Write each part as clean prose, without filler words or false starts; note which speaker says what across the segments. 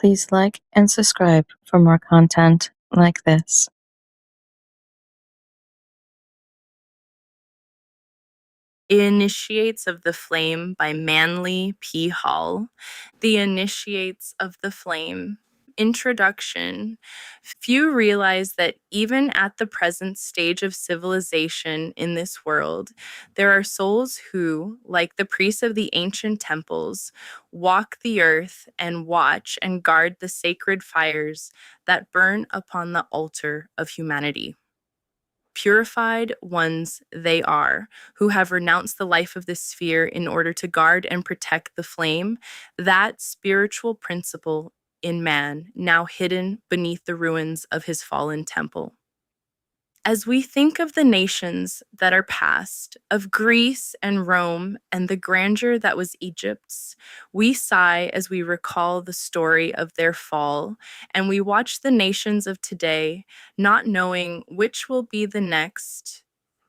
Speaker 1: Please like and subscribe for more content like this. Initiates of the Flame by Manley P. Hall. The Initiates of the Flame. Introduction. Few realize that even at the present stage of civilization in this world, there are souls who, like the priests of the ancient temples, walk the earth and watch and guard the sacred fires that burn upon the altar of humanity. Purified ones they are, who have renounced the life of this sphere in order to guard and protect the flame, that spiritual principle in man, now hidden beneath the ruins of his fallen temple. As we think of the nations that are past, of Greece and Rome and the grandeur that was Egypt's, we sigh as we recall the story of their fall, and we watch the nations of today, not knowing which will be the next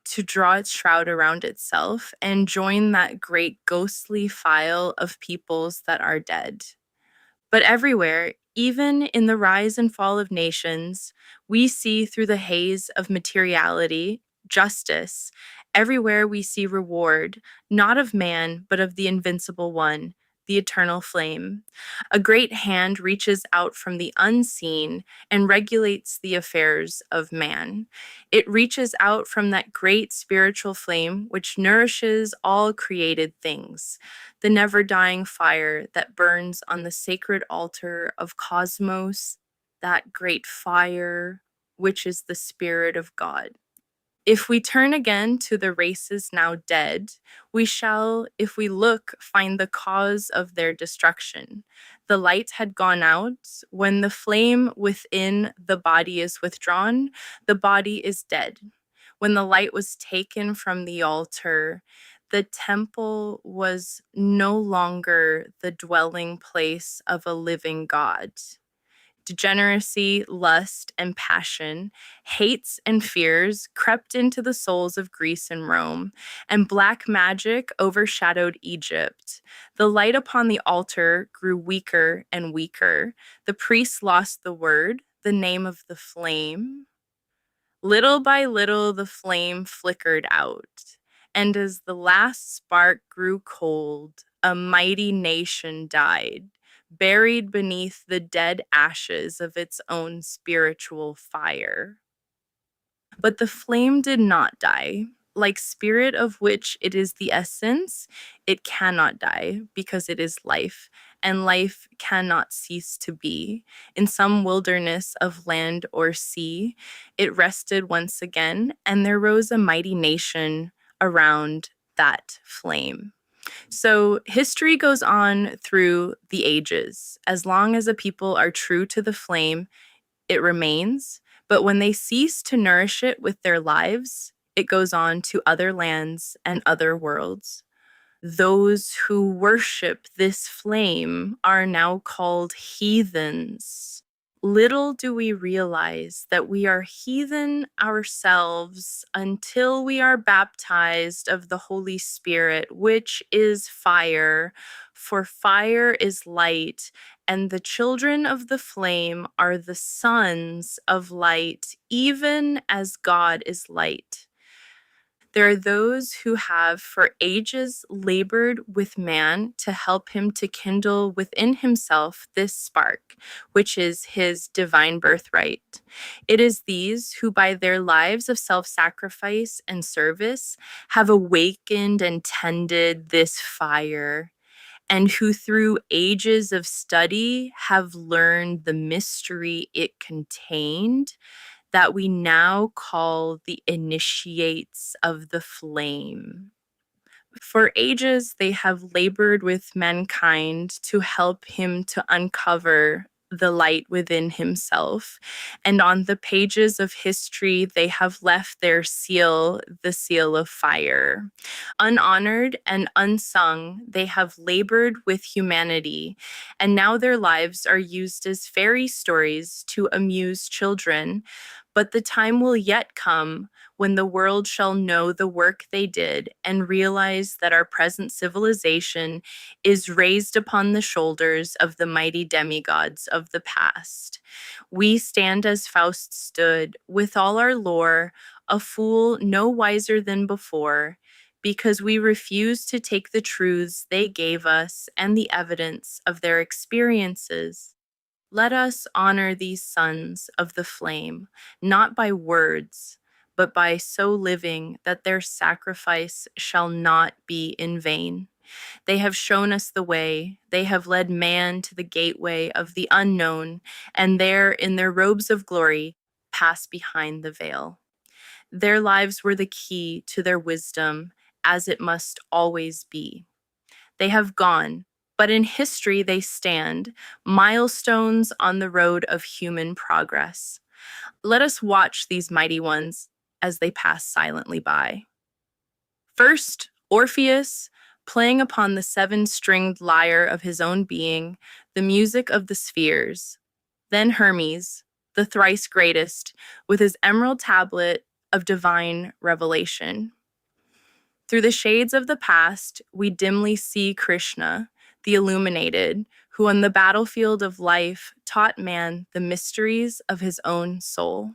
Speaker 1: to draw its shroud around itself and join that great ghostly file of peoples that are dead. But everywhere, even in the rise and fall of nations, we see through the haze of materiality, justice. Everywhere we see reward, not of man, but of the invincible one, the eternal flame. A great hand reaches out from the unseen and regulates the affairs of man. It reaches out from that great spiritual flame which nourishes all created things, the never-dying fire that burns on the sacred altar of cosmos, that great fire which is the Spirit of God. If we turn again to the races now dead, we shall, if we look, find the cause of their destruction. The light had gone out. When the flame within the body is withdrawn, the body is dead. When the light was taken from the altar, the temple was no longer the dwelling place of a living God. Degeneracy, lust, and passion, hates and fears crept into the souls of Greece and Rome, and black magic overshadowed Egypt. The light upon the altar grew weaker and weaker. The priests lost the word, the name of the flame. Little by little, the flame flickered out, and as the last spark grew cold, a mighty nation died, buried beneath the dead ashes of its own spiritual fire. But the flame did not die. Like spirit of which it is the essence, it cannot die because it is life, and life cannot cease to be. In some wilderness of land or sea, it rested once again, and there rose a mighty nation around that flame. So history goes on through the ages. As long as a people are true to the flame, it remains, but when they cease to nourish it with their lives, it goes on to other lands and other worlds. Those who worship this flame are now called heathens. Little do we realize that we are heathen ourselves until we are baptized of the Holy Spirit, which is fire, for fire is light, and the children of the flame are the sons of light, even as God is light. There are those who have for ages labored with man to help him to kindle within himself this spark, which is his divine birthright. It is these who, by their lives of self-sacrifice and service, have awakened and tended this fire, and who through ages of study have learned the mystery it contained, that we now call the initiates of the flame. For ages, they have labored with mankind to help him to uncover the light within himself. And on the pages of history, they have left their seal, the seal of fire. Unhonored and unsung, they have labored with humanity, and now their lives are used as fairy stories to amuse children. But the time will yet come when the world shall know the work they did and realize that our present civilization is raised upon the shoulders of the mighty demigods of the past. We stand as Faust stood, with all our lore, a fool no wiser than before, because we refuse to take the truths they gave us and the evidence of their experiences. Let us honor these sons of the flame, not by words, but by so living that their sacrifice shall not be in vain. They have shown us the way. They have led man to the gateway of the unknown, and there, in their robes of glory, pass behind the veil. Their lives were the key to their wisdom, as it must always be. They have gone, but in history they stand, milestones on the road of human progress. Let us watch these mighty ones as they pass silently by. First, Orpheus, playing upon the seven-stringed lyre of his own being, the music of the spheres. Then Hermes, the thrice greatest, with his emerald tablet of divine revelation. Through the shades of the past, we dimly see Krishna, the illuminated, who on the battlefield of life taught man the mysteries of his own soul.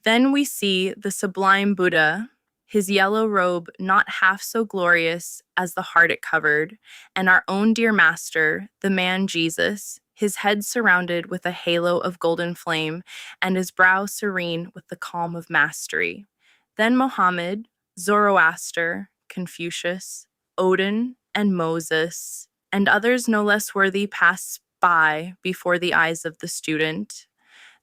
Speaker 1: Then we see the sublime Buddha, his yellow robe not half so glorious as the heart it covered, and our own dear master, the man Jesus, his head surrounded with a halo of golden flame, and his brow serene with the calm of mastery. Then Mohammed, Zoroaster, Confucius, Odin, and Moses, and others no less worthy pass by before the eyes of the student.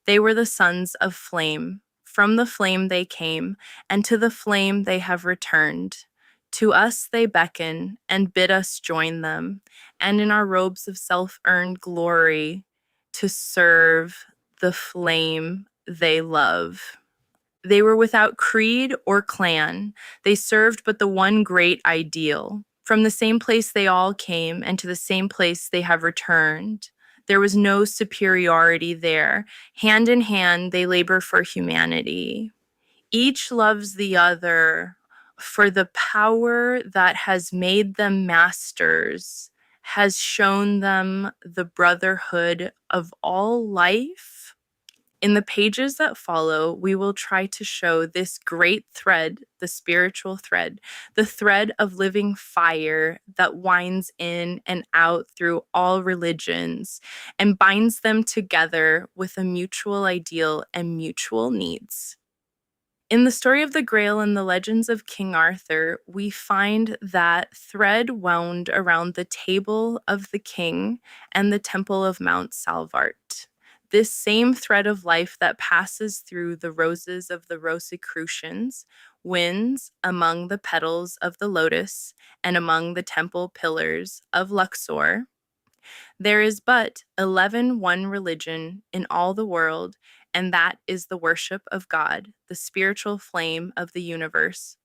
Speaker 1: They were the sons of flame. From the flame they came, and to the flame they have returned. To us they beckon and bid us join them, and in our robes of self-earned glory, to serve the flame they love. They were without creed or clan. They served but the one great ideal. From the same place they all came, and to the same place they have returned. There was no superiority there. Hand in hand, they labor for humanity. Each loves the other, for the power that has made them masters has shown them the brotherhood of all life. In the pages that follow, we will try to show this great thread, the spiritual thread, the thread of living fire that winds in and out through all religions and binds them together with a mutual ideal and mutual needs. In the story of the Grail and the legends of King Arthur, we find that thread wound around the table of the king and the temple of Mount Salvart. This same thread of life that passes through the roses of the Rosicrucians winds among the petals of the lotus and among the temple pillars of Luxor. There is but 11 one religion in all the world, and that is the worship of God, the spiritual flame of the universe.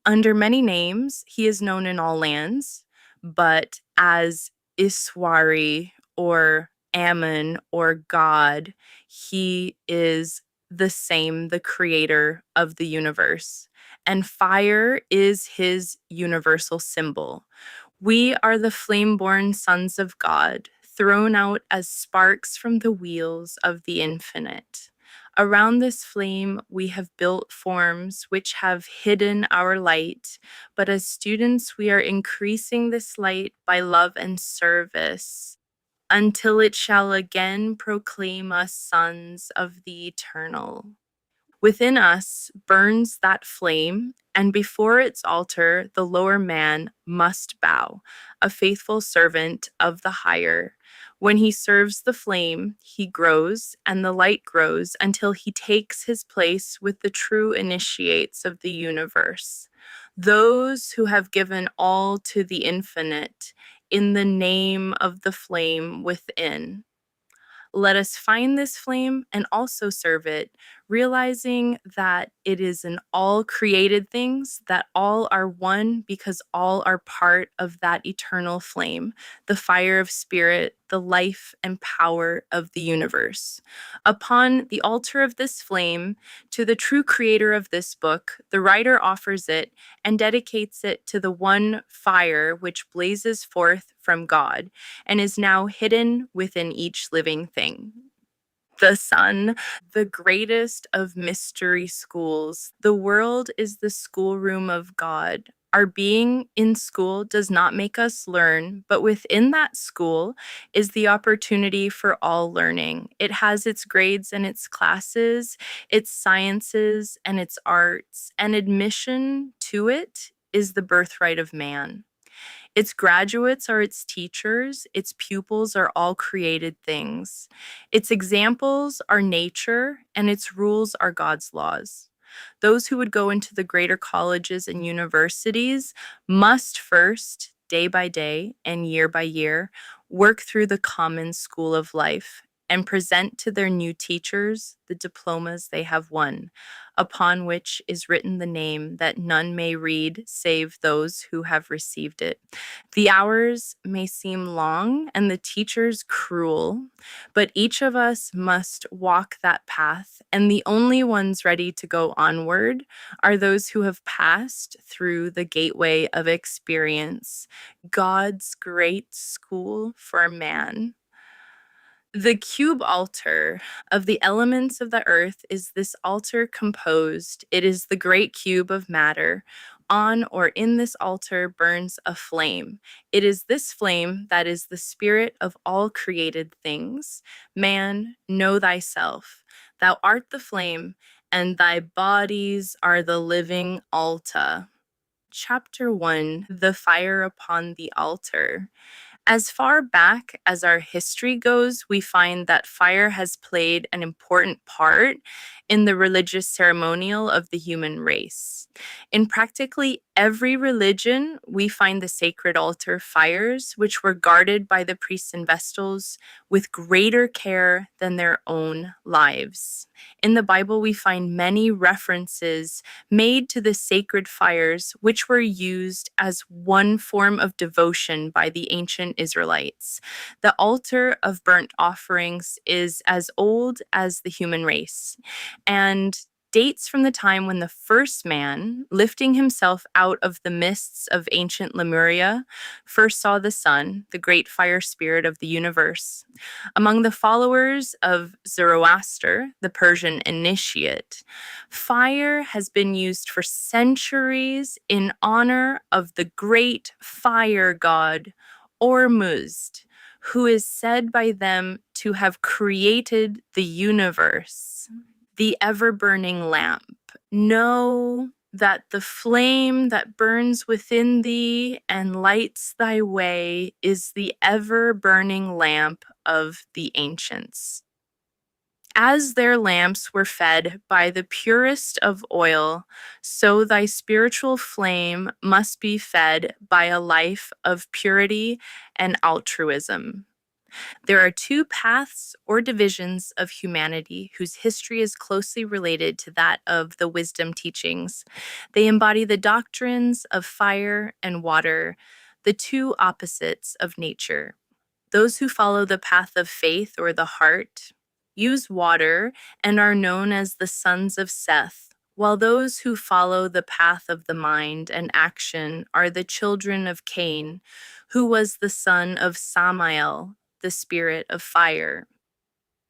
Speaker 1: Under many names, he is known in all lands, but as Iswari or Ammon or God, he is the same, the creator of the universe. And fire is his universal symbol. We are the flame-born sons of God, thrown out as sparks from the wheels of the infinite. Around this flame, we have built forms which have hidden our light, but as students, we are increasing this light by love and service until it shall again proclaim us sons of the eternal. Within us burns that flame, and before its altar, the lower man must bow, a faithful servant of the higher. When he serves the flame, he grows, and the light grows until he takes his place with the true initiates of the universe, those who have given all to the infinite in the name of the flame within. Let us find this flame and also serve it, realizing that it is in all created things, that all are one because all are part of that eternal flame, the fire of spirit, the life and power of the universe. Upon the altar of this flame, to the true creator of this book, the writer offers it and dedicates it to the one fire which blazes forth from God and is now hidden within each living thing. The sun, the greatest of mystery schools. The world is the schoolroom of God. Our being in school does not make us learn, but within that school is the opportunity for all learning. It has its grades and its classes, its sciences and its arts, and admission to it is the birthright of man. Its graduates are its teachers, its pupils are all created things. Its examples are nature, and its rules are God's laws. Those who would go into the greater colleges and universities must first, day by day and year by year, work through the common school of life and present to their new teachers the diplomas they have won, upon which is written the name that none may read save those who have received it. The hours may seem long and the teachers cruel, but each of us must walk that path, and the only ones ready to go onward are those who have passed through the gateway of experience, God's great school for man. The cube altar of the elements of the earth is this altar composed. It is the great cube of matter. On or in this altar burns a flame. It is this flame that is the spirit of all created things. Man, know thyself. Thou art the flame, and thy bodies are the living altar. Chapter 1: The Fire Upon the Altar. As far back as our history goes, we find that fire has played an important part in the religious ceremonial of the human race. In practically every religion, we find the sacred altar fires, which were guarded by the priests and vestals with greater care than their own lives. In the Bible, we find many references made to the sacred fires, which were used as one form of devotion by the ancient Israelites. The altar of burnt offerings is as old as the human race and dates from the time when the first man, lifting himself out of the mists of ancient Lemuria, first saw the sun, the great fire spirit of the universe. Among the followers of Zoroaster, the Persian initiate, fire has been used for centuries in honor of the great fire god, Ormuzd, who is said by them to have created the universe. The ever-burning lamp. Know that the flame that burns within thee and lights thy way is the ever-burning lamp of the ancients. As their lamps were fed by the purest of oil, so thy spiritual flame must be fed by a life of purity and altruism. There are two paths or divisions of humanity whose history is closely related to that of the wisdom teachings. They embody the doctrines of fire and water, the two opposites of nature. Those who follow the path of faith or the heart use water and are known as the sons of Seth, while those who follow the path of the mind and action are the children of Cain, who was the son of Samael, the spirit of fire.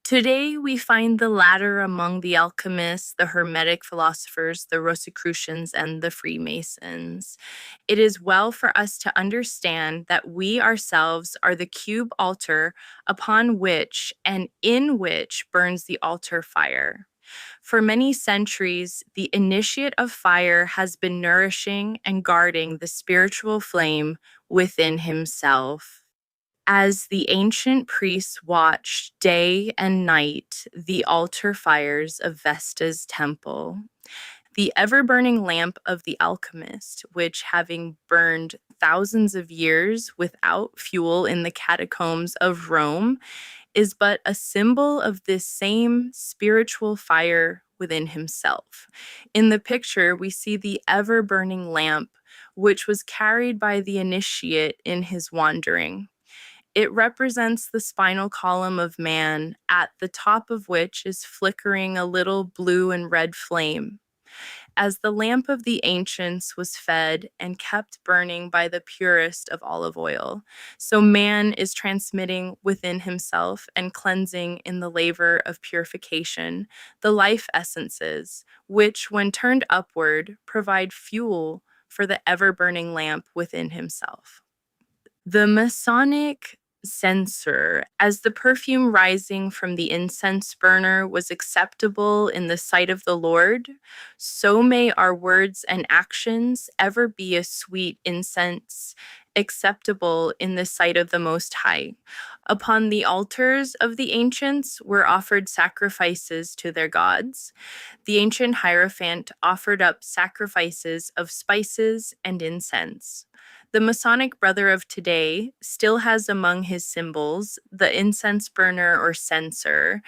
Speaker 1: Today, we find the latter among the alchemists, the Hermetic philosophers, the Rosicrucians, and the Freemasons. It is well for us to understand that we ourselves are the cube altar upon which and in which burns the altar fire. For many centuries, the initiate of fire has been nourishing and guarding the spiritual flame within himself. As the ancient priests watched day and night the altar fires of Vesta's temple, the ever-burning lamp of the alchemist, which having burned thousands of years without fuel in the catacombs of Rome, is but a symbol of this same spiritual fire within himself. In the picture, we see the ever burning lamp, which was carried by the initiate in his wandering. It represents the spinal column of man, at the top of which is flickering a little blue and red flame. As the lamp of the ancients was fed and kept burning by the purest of olive oil, so man is transmitting within himself and cleansing in the labor of purification the life essences, which, when turned upward, provide fuel for the ever burning lamp within himself. The Masonic censer, as the perfume rising from the incense burner was acceptable in the sight of the Lord, so may our words and actions ever be a sweet incense, acceptable in the sight of the Most High. Upon the altars of the ancients were offered sacrifices to their gods. The ancient Hierophant offered up sacrifices of spices and incense. The Masonic brother of today still has among his symbols the incense burner or censer,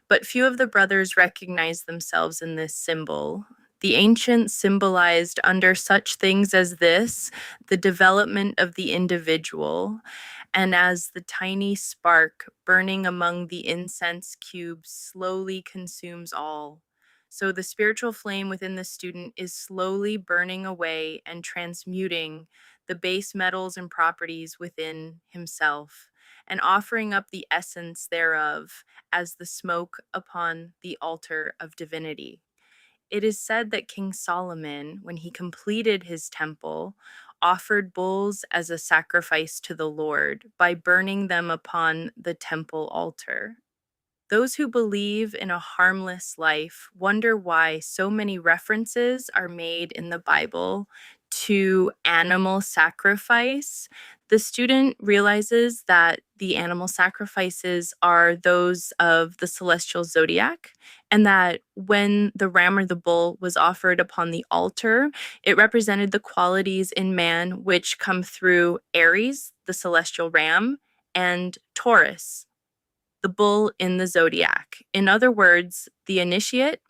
Speaker 1: but few of the brothers recognize themselves in this symbol. The ancients symbolized under such things as this the development of the individual, and as the tiny spark burning among the incense cubes slowly consumes all, so the spiritual flame within the student is slowly burning away and transmuting the base metals and properties within himself, and offering up the essence thereof as the smoke upon the altar of divinity. It is said that King Solomon, when he completed his temple, offered bulls as a sacrifice to the Lord by burning them upon the temple altar. Those who believe in a harmless life wonder why so many references are made in the Bible to animal sacrifice. The student realizes that the animal sacrifices are those of the celestial zodiac, and that when the ram or the bull was offered upon the altar, it represented the qualities in man which come through Aries, the celestial ram, and Taurus, the bull in the zodiac. In other words, the initiate,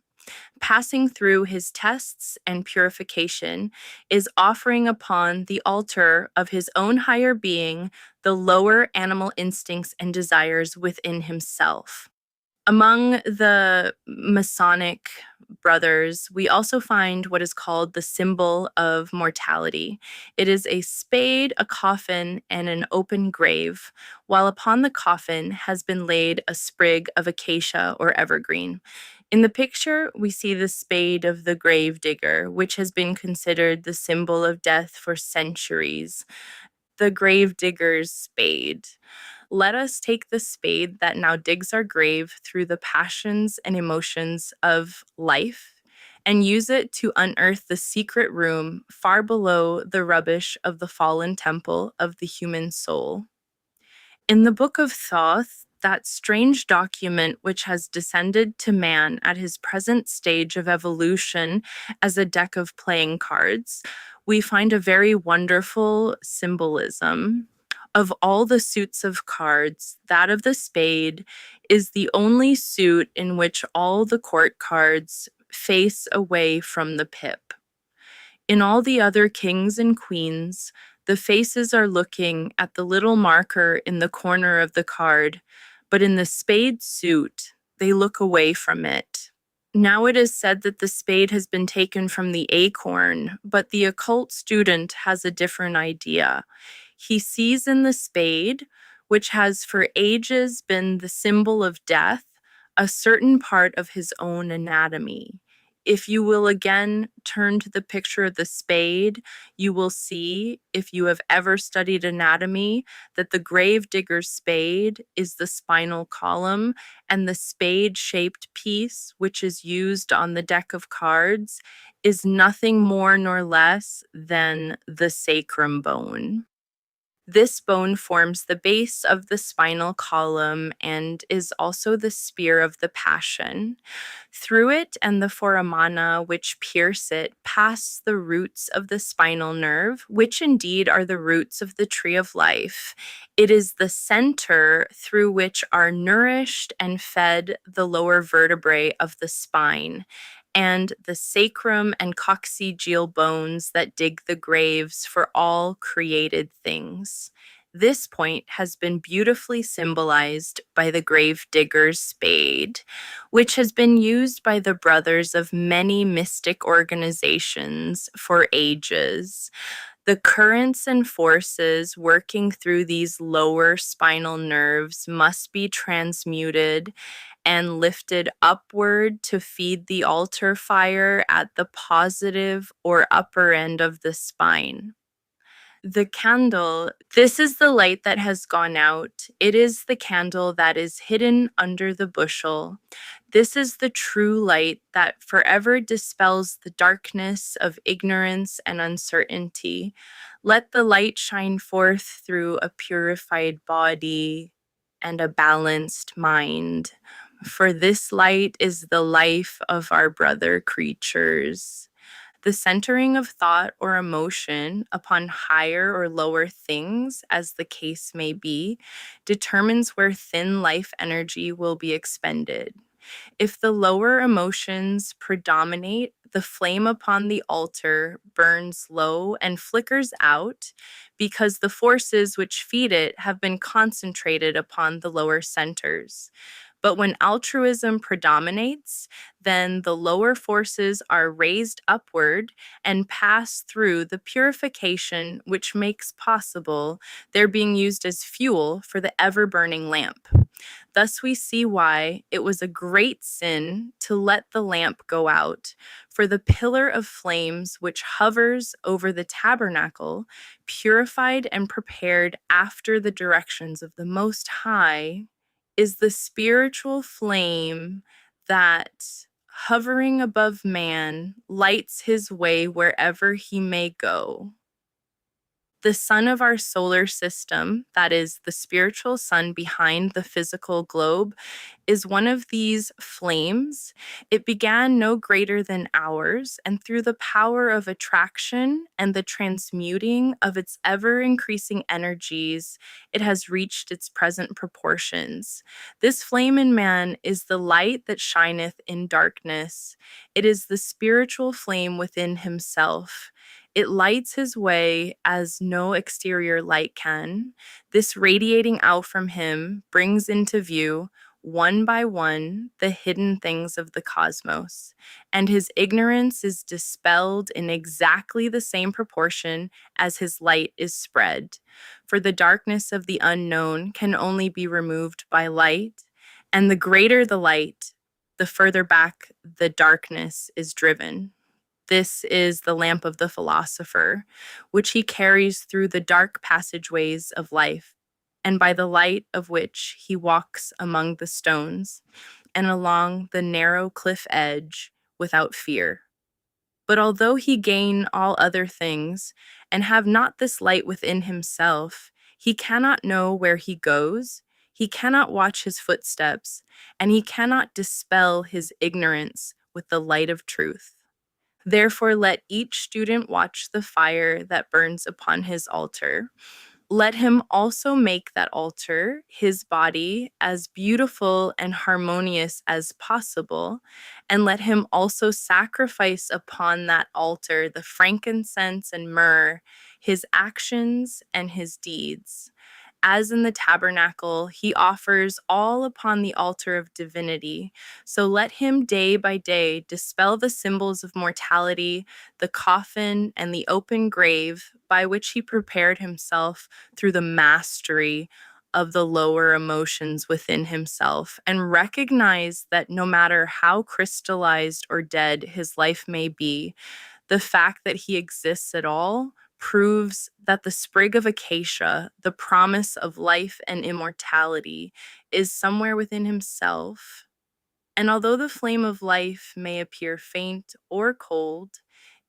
Speaker 1: passing through his tests and purification, is offering upon the altar of his own higher being the lower animal instincts and desires within himself. Among the Masonic brothers, we also find what is called the symbol of mortality. It is a spade, a coffin, and an open grave, while upon the coffin has been laid a sprig of acacia or evergreen. In the picture, we see the spade of the grave digger, which has been considered the symbol of death for centuries. The grave digger's spade. Let us take the spade that now digs our grave through the passions and emotions of life and use it to unearth the secret room far below the rubbish of the fallen temple of the human soul. In the Book of Thoth, that strange document which has descended to man at his present stage of evolution as a deck of playing cards, we find a very wonderful symbolism. Of all the suits of cards, that of the spade is the only suit in which all the court cards face away from the pip. In all the other kings and queens, the faces are looking at the little marker in the corner of the card, but in the spade suit, they look away from it. Now it is said that the spade has been taken from the acorn, but the occult student has a different idea. He sees in the spade, which has for ages been the symbol of death, a certain part of his own anatomy. If you will again turn to the picture of the spade, you will see, if you have ever studied anatomy, that the grave digger's spade is the spinal column, and the spade-shaped piece, which is used on the deck of cards, is nothing more nor less than the sacrum bone. This bone forms the base of the spinal column and is also the spear of the passion. Through it and the foramina which pierce it pass the roots of the spinal nerve, which indeed are the roots of the tree of life. It is the center through which are nourished and fed the lower vertebrae of the spine, and the sacrum and coccygeal bones that dig the graves for all created things. This point has been beautifully symbolized by the grave digger's spade, which has been used by the brothers of many mystic organizations for ages. The currents and forces working through these lower spinal nerves must be transmuted and lifted upward to feed the altar fire at the positive or upper end of the spine. The candle, this is the light that has gone out. It is the candle that is hidden under the bushel. This is the true light that forever dispels the darkness of ignorance and uncertainty. Let the light shine forth through a purified body and a balanced mind. For this light is the life of our brother creatures. The centering of thought or emotion upon higher or lower things, as the case may be, determines where thin life energy will be expended. If the lower emotions predominate, the flame upon the altar burns low and flickers out because the forces which feed it have been concentrated upon the lower centers. But when altruism predominates, then the lower forces are raised upward and pass through the purification which makes possible their being used as fuel for the ever burning lamp. Thus, we see why it was a great sin to let the lamp go out, for the pillar of flames which hovers over the tabernacle, purified and prepared after the directions of the Most High, is the spiritual flame that, hovering above man, lights his way wherever he may go. The sun of our solar system, that is, the spiritual sun behind the physical globe, is one of these flames. It began no greater than ours, and through the power of attraction and the transmuting of its ever increasing energies, it has reached its present proportions. This flame in man is the light that shineth in darkness. It is the spiritual flame within himself. It lights his way as no exterior light can. This radiating out from him brings into view, one by one, the hidden things of the cosmos, and his ignorance is dispelled in exactly the same proportion as his light is spread. For the darkness of the unknown can only be removed by light, and the greater the light, the further back the darkness is driven. This is the lamp of the philosopher, which he carries through the dark passageways of life, and by the light of which he walks among the stones and along the narrow cliff edge without fear. But although he gain all other things, and have not this light within himself, he cannot know where he goes, he cannot watch his footsteps, and he cannot dispel his ignorance with the light of truth. Therefore, let each student watch the fire that burns upon his altar. Let him also make that altar, his body, as beautiful and harmonious as possible, and let him also sacrifice upon that altar the frankincense and myrrh, his actions and his deeds. As in the tabernacle, he offers all upon the altar of divinity. So let him day by day dispel the symbols of mortality, the coffin, and the open grave by which he prepared himself through the mastery of the lower emotions within himself, and recognize that no matter how crystallized or dead his life may be, the fact that he exists at all proves that the sprig of acacia, the promise of life and immortality, is somewhere within himself. And although the flame of life may appear faint or cold,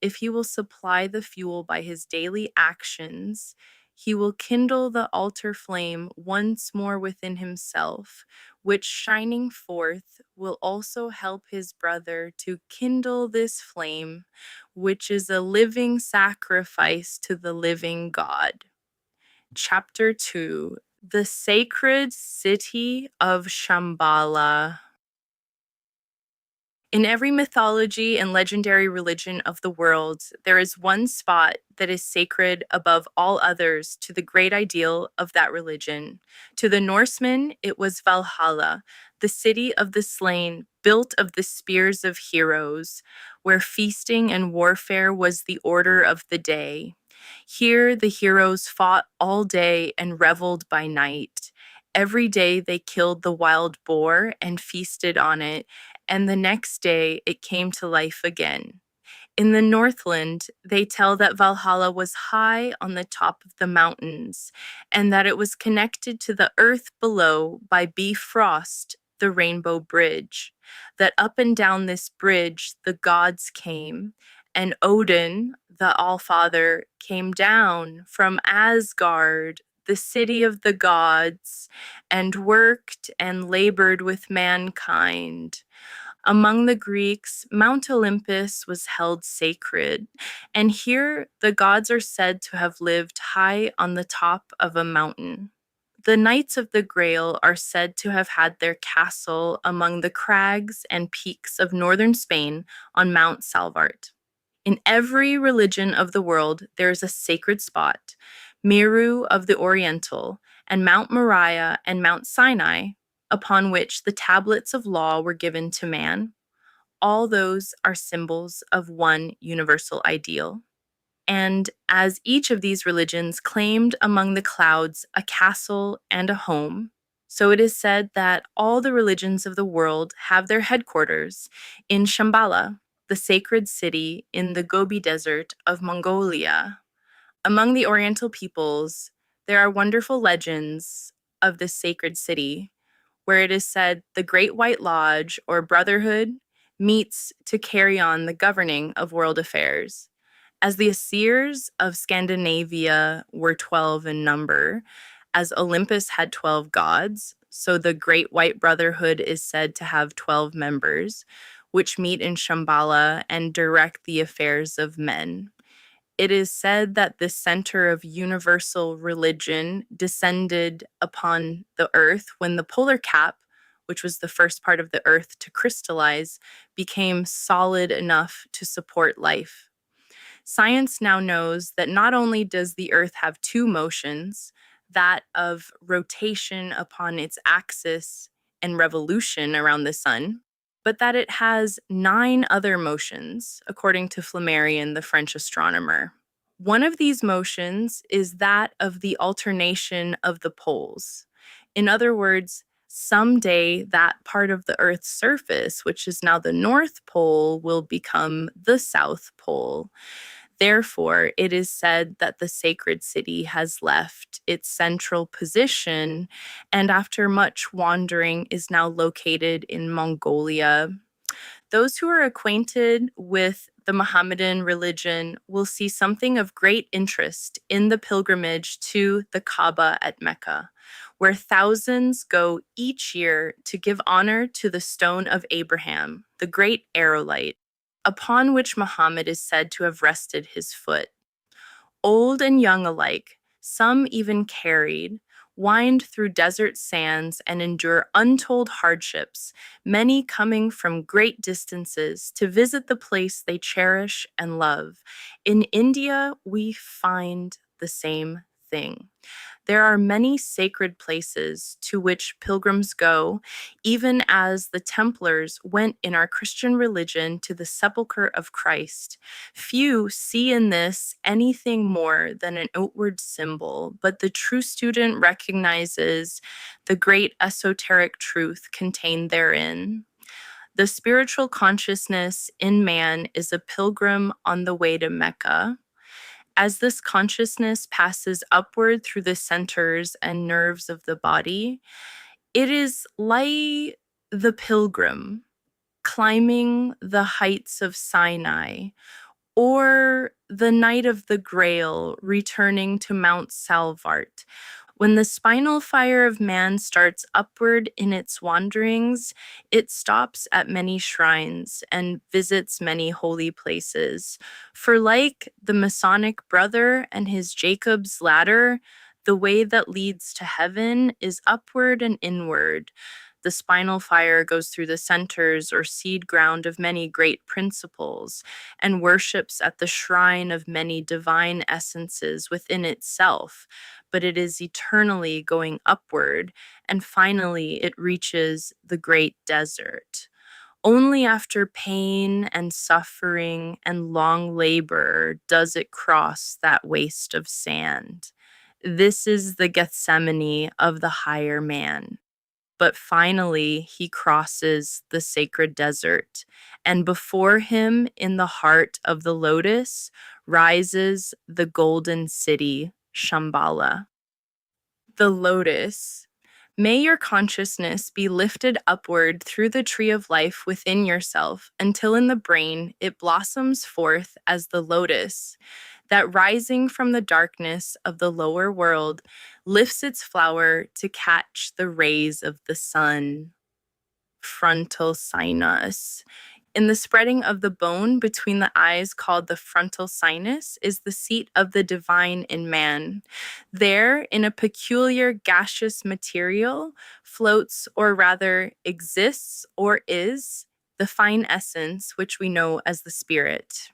Speaker 1: if he will supply the fuel by his daily actions, he will kindle the altar flame once more within himself, which shining forth will also help his brother to kindle this flame, which is a living sacrifice to the living God. Chapter 2: The Sacred City of Shambhala. In every mythology and legendary religion of the world, there is one spot that is sacred above all others to the great ideal of that religion. To the Norsemen, it was Valhalla, the city of the slain, built of the spears of heroes, where feasting and warfare was the order of the day. Here, the heroes fought all day and reveled by night. Every day, they killed the wild boar and feasted on it, and the next day it came to life again. In the Northland, they tell that Valhalla was high on the top of the mountains, and that it was connected to the earth below by Bifrost, the rainbow bridge. That up and down this bridge the gods came, and Odin, the Allfather, came down from Asgard, the city of the gods, and worked and labored with mankind. Among the Greeks, Mount Olympus was held sacred, and here the gods are said to have lived high on the top of a mountain. The Knights of the Grail are said to have had their castle among the crags and peaks of northern Spain on Mount Salvart. In every religion of the world, there is a sacred spot, Meru of the Oriental, and Mount Moriah and Mount Sinai, upon which the tablets of law were given to man. All those are symbols of one universal ideal. And as each of these religions claimed among the clouds a castle and a home, so it is said that all the religions of the world have their headquarters in Shambhala, the sacred city in the Gobi Desert of Mongolia. Among the Oriental peoples, there are wonderful legends of this sacred city, where it is said the Great White Lodge, or Brotherhood, meets to carry on the governing of world affairs. As the Aesir's of Scandinavia were 12 in number, as Olympus had 12 gods, so the Great White Brotherhood is said to have 12 members, which meet in Shambhala and direct the affairs of men. It is said that the center of universal religion descended upon the earth when the polar cap, which was the first part of the earth to crystallize, became solid enough to support life. Science now knows that not only does the earth have two motions, that of rotation upon its axis and revolution around the sun, but that it has 9 other motions, according to Flammarion, the French astronomer. One of these motions is that of the alternation of the poles. In other words, someday that part of the Earth's surface, which is now the North Pole, will become the South Pole. Therefore, it is said that the sacred city has left its central position and, after much wandering, is now located in Mongolia. Those who are acquainted with the Mohammedan religion will see something of great interest in the pilgrimage to the Kaaba at Mecca, where thousands go each year to give honor to the stone of Abraham, the great aerolite, upon which Muhammad is said to have rested his foot. Old and young alike, some even carried, wind through desert sands and endure untold hardships, many coming from great distances to visit the place they cherish and love. In India, we find the same thing. There are many sacred places to which pilgrims go, even as the Templars went in our Christian religion to the sepulchre of Christ. Few see in this anything more than an outward symbol, but the true student recognizes the great esoteric truth contained therein. The spiritual consciousness in man is a pilgrim on the way to Mecca. As this consciousness passes upward through the centers and nerves of the body, it is like the pilgrim climbing the heights of Sinai, or the Knight of the Grail returning to Mount Salvart. When the spinal fire of man starts upward in its wanderings, it stops at many shrines and visits many holy places. For like the Masonic brother and his Jacob's ladder, the way that leads to heaven is upward and inward. The spinal fire goes through the centers or seed ground of many great principles and worships at the shrine of many divine essences within itself, but it is eternally going upward, and finally it reaches the great desert. Only after pain and suffering and long labor does it cross that waste of sand. This is the Gethsemane of the higher man. But finally, he crosses the sacred desert, and before him, in the heart of the lotus, rises the golden city, Shambhala. The lotus. May your consciousness be lifted upward through the tree of life within yourself until in the brain it blossoms forth as the lotus, that rising from the darkness of the lower world lifts its flower to catch the rays of the sun. Frontal sinus. In the spreading of the bone between the eyes, called the frontal sinus, is the seat of the divine in man. There, in a peculiar gaseous material, floats, or rather exists or is, the fine essence which we know as the spirit.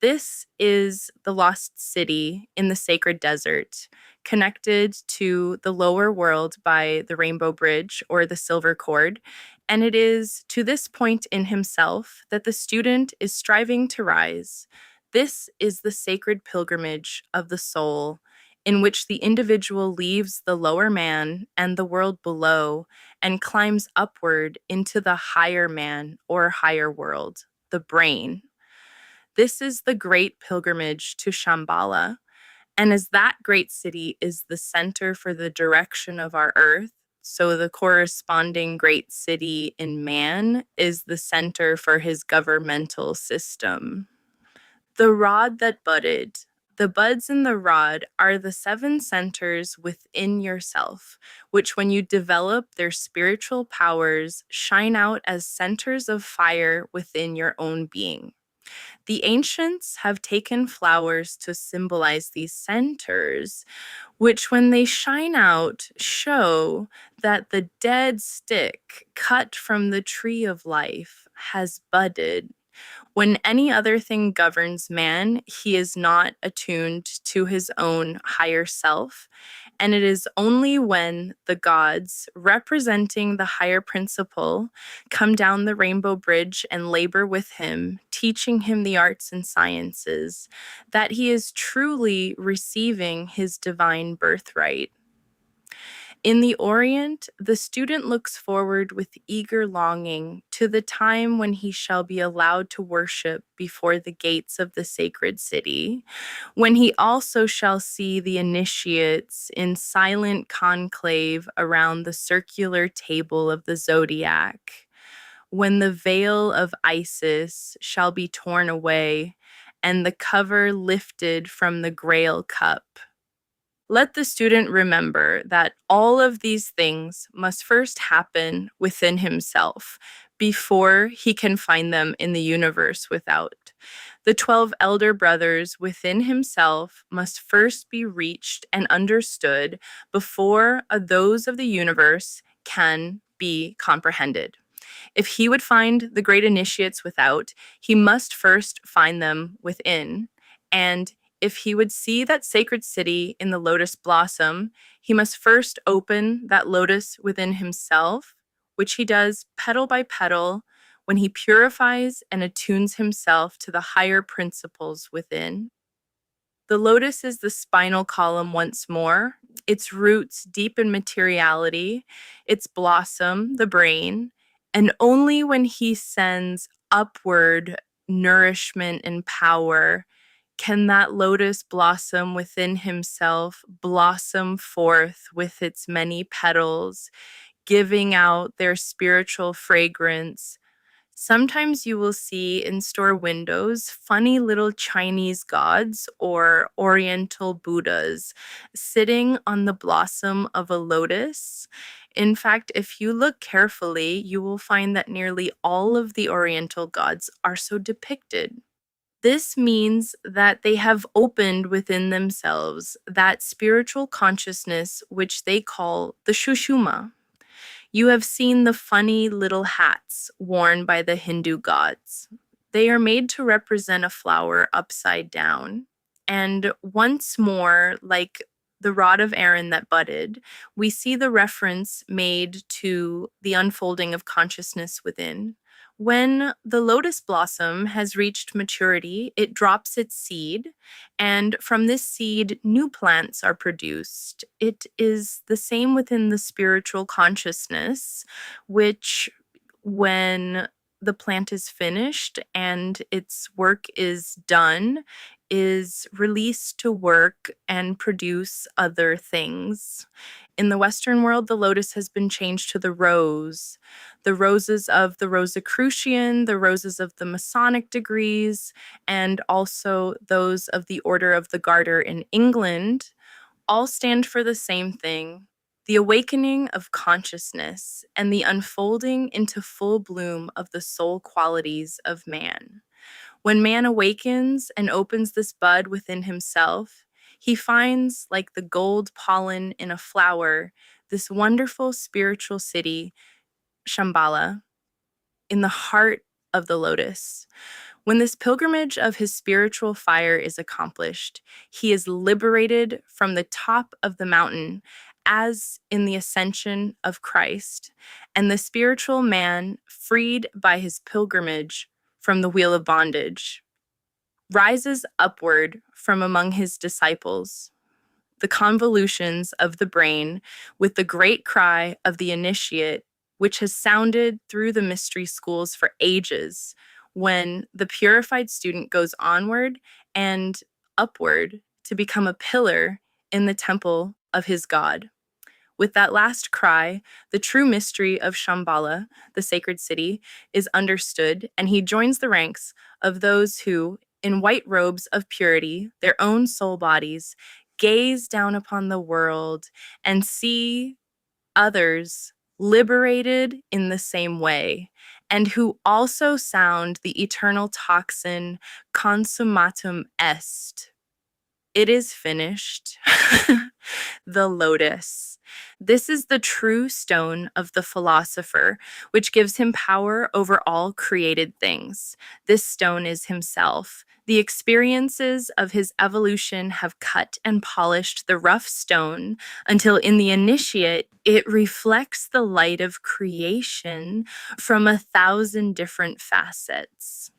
Speaker 1: This is the lost city in the sacred desert, connected to the lower world by the rainbow bridge or the silver cord. And it is to this point in himself that the student is striving to rise. This is the sacred pilgrimage of the soul, in which the individual leaves the lower man and the world below and climbs upward into the higher man or higher world, the brain. This is the great pilgrimage to Shambhala. And as that great city is the center for the direction of our earth, so the corresponding great city in man is the center for his governmental system. The rod that budded. The buds in the rod are the 7 centers within yourself, which, when you develop their spiritual powers, shine out as centers of fire within your own being. The ancients have taken flowers to symbolize these centers, which, when they shine out, show that the dead stick cut from the tree of life has budded. When any other thing governs man, he is not attuned to his own higher self. And it is only when the gods, representing the higher principle, come down the rainbow bridge and labor with him, teaching him the arts and sciences, that he is truly receiving his divine birthright. In the Orient, the student looks forward with eager longing to the time when he shall be allowed to worship before the gates of the sacred city, when he also shall see the initiates in silent conclave around the circular table of the zodiac, when the veil of Isis shall be torn away and the cover lifted from the Grail cup. Let the student remember that all of these things must first happen within himself before he can find them in the universe without. The 12 elder brothers within himself must first be reached and understood before those of the universe can be comprehended. If he would find the great initiates without, he must first find them within. And if he would see that sacred city in the lotus blossom, he must first open that lotus within himself, which he does petal by petal when he purifies and attunes himself to the higher principles within. The lotus is the spinal column once more, its roots deep in materiality, its blossom, the brain, and only when he sends upward nourishment and power can that lotus blossom within himself blossom forth with its many petals, giving out their spiritual fragrance, Sometimes you will see in store windows funny little Chinese gods or Oriental Buddhas sitting on the blossom of a lotus. In fact, if you look carefully, you will find that nearly all of the Oriental gods are so depicted. This means that they have opened within themselves that spiritual consciousness which they call the Shushuma. You have seen the funny little hats worn by the Hindu gods. They are made to represent a flower upside down. And once more, like the rod of Aaron that budded, we see the reference made to the unfolding of consciousness within. When the lotus blossom has reached maturity, it drops its seed, and from this seed, new plants are produced. It is the same within the spiritual consciousness, which, when the plant is finished and its work is done, is released to work and produce other things. In the Western world, the lotus has been changed to the rose. The roses of the Rosicrucian, the roses of the Masonic degrees, and also those of the Order of the Garter in England all stand for the same thing: the awakening of consciousness and the unfolding into full bloom of the soul qualities of man. When man awakens and opens this bud within himself, he finds, like the gold pollen in a flower, this wonderful spiritual city, Shambhala, in the heart of the lotus. When this pilgrimage of his spiritual fire is accomplished, he is liberated from the top of the mountain, as in the ascension of Christ, and the spiritual man, freed by his pilgrimage from the wheel of bondage, rises upward from among his disciples, the convolutions of the brain, with the great cry of the initiate, which has sounded through the mystery schools for ages, when the purified student goes onward and upward to become a pillar in the temple of his God. With that last cry, the true mystery of Shambhala, the sacred city, is understood, and he joins the ranks of those who, in white robes of purity, their own soul bodies, gaze down upon the world and see others liberated in the same way, and who also sound the eternal tocsin consummatum est. It is finished. The lotus. This is the true stone of the philosopher, which gives him power over all created things. This stone is himself. The experiences of his evolution have cut and polished the rough stone until in the initiate it reflects the light of creation from 1,000 different facets.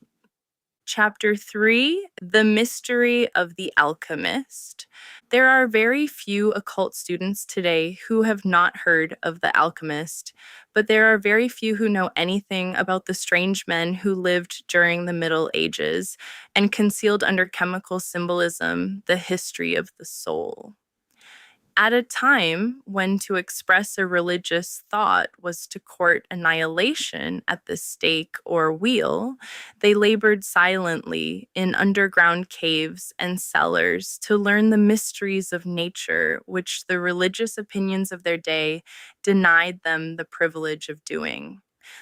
Speaker 1: Chapter 3, The Mystery of the Alchemist. There are very few occult students today who have not heard of the alchemist, but there are very few who know anything about the strange men who lived during the Middle Ages and concealed under chemical symbolism the history of the soul. At a time when to express a religious thought was to court annihilation at the stake or wheel, they labored silently in underground caves and cellars to learn the mysteries of nature, which the religious opinions of their day denied them the privilege of doing.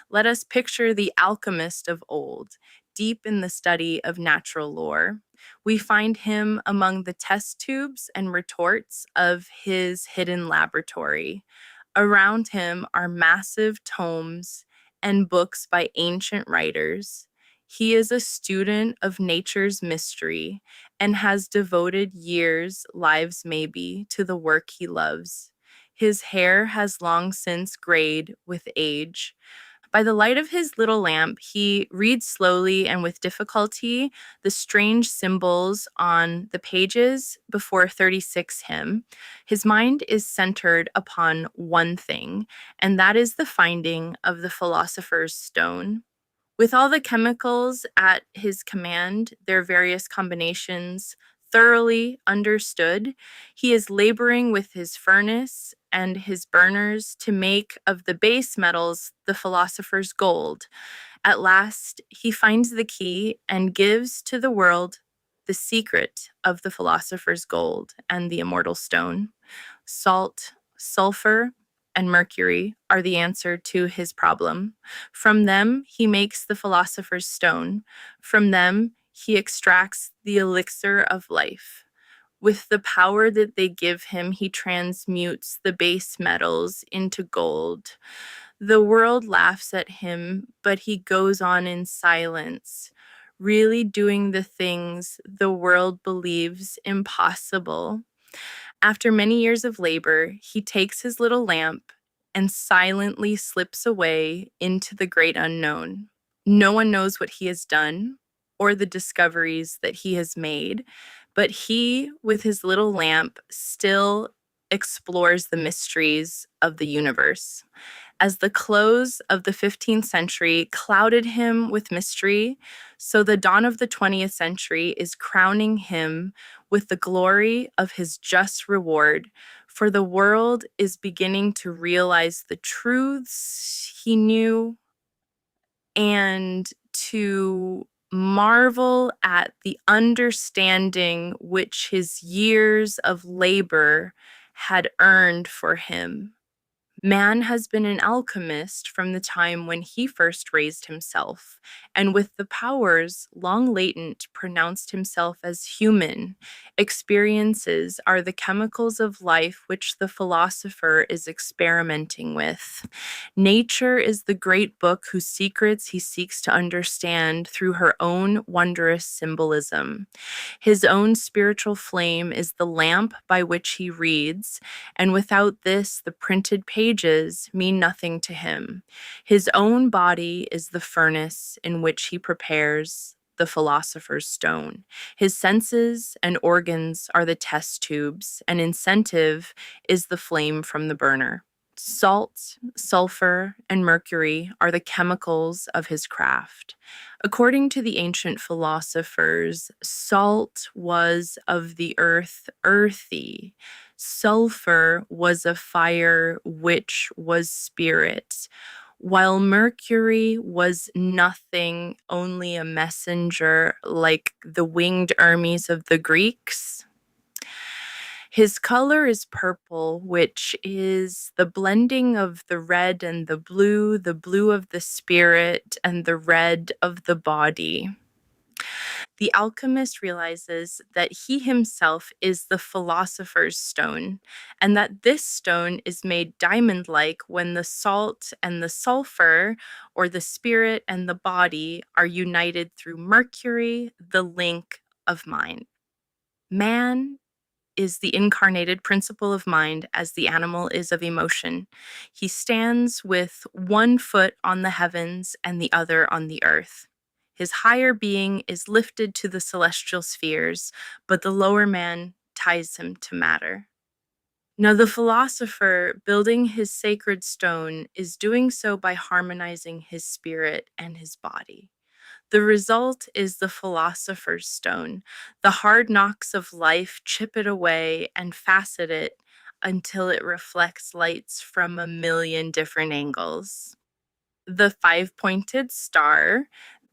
Speaker 1: Let us picture the alchemist of old, deep in the study of natural lore. We find him among the test tubes and retorts of his hidden laboratory. Around him are massive tomes and books by ancient writers. He is a student of nature's mystery and has devoted years, lives maybe, to the work he loves. His hair has long since grayed with age. By the light of his little lamp, he reads slowly and with difficulty the strange symbols on the pages before 36 hymn. His mind is centered upon one thing, and that is the finding of the philosopher's stone. With all the chemicals at his command, their various combinations thoroughly understood, he is laboring with his furnace and his burners to make of the base metals the philosopher's gold. At last, he finds the key and gives to the world the secret of the philosopher's gold and the immortal stone. Salt, sulfur, and mercury are the answer to his problem. From them, he makes the philosopher's stone. From them, he extracts the elixir of life. With the power that they give him, he transmutes the base metals into gold. The world laughs at him, but he goes on in silence, really doing the things the world believes impossible. After many years of labor, he takes his little lamp and silently slips away into the great unknown. No one knows what he has done or the discoveries that he has made, but he, with his little lamp, still explores the mysteries of the universe. As the close of the 15th century clouded him with mystery, so the dawn of the 20th century is crowning him with the glory of his just reward, for the world is beginning to realize the truths he knew and to marvel at the understanding which his years of labor had earned for him. Man has been an alchemist from the time when he first raised himself, and with the powers long latent, pronounced himself as human. Experiences are the chemicals of life which the philosopher is experimenting with. Nature is the great book whose secrets he seeks to understand through her own wondrous symbolism. His own spiritual flame is the lamp by which he reads, and without this, the printed pages mean nothing to him. His own body is the furnace in which he prepares the philosopher's stone. His senses and organs are the test tubes, and incentive is the flame from the burner. Salt, sulfur, and mercury are the chemicals of his craft. According to the ancient philosophers, salt was of the earth earthy. Sulfur was a fire which was spirit, while mercury was nothing, only a messenger like the winged Hermes of the Greeks. His color is purple, which is the blending of the red and the blue of the spirit, and the red of the body. The alchemist realizes that he himself is the philosopher's stone, and that this stone is made diamond-like when the salt and the sulfur, or the spirit and the body, are united through mercury, the link of mind. Man is the incarnated principle of mind as the animal is of emotion. He stands with one foot on the heavens and the other on the earth. His higher being is lifted to the celestial spheres, but the lower man ties him to matter. Now, the philosopher, building his sacred stone, is doing so by harmonizing his spirit and his body. The result is the philosopher's stone. The hard knocks of life chip it away and facet it until it reflects lights from a million different angles. The five-pointed star,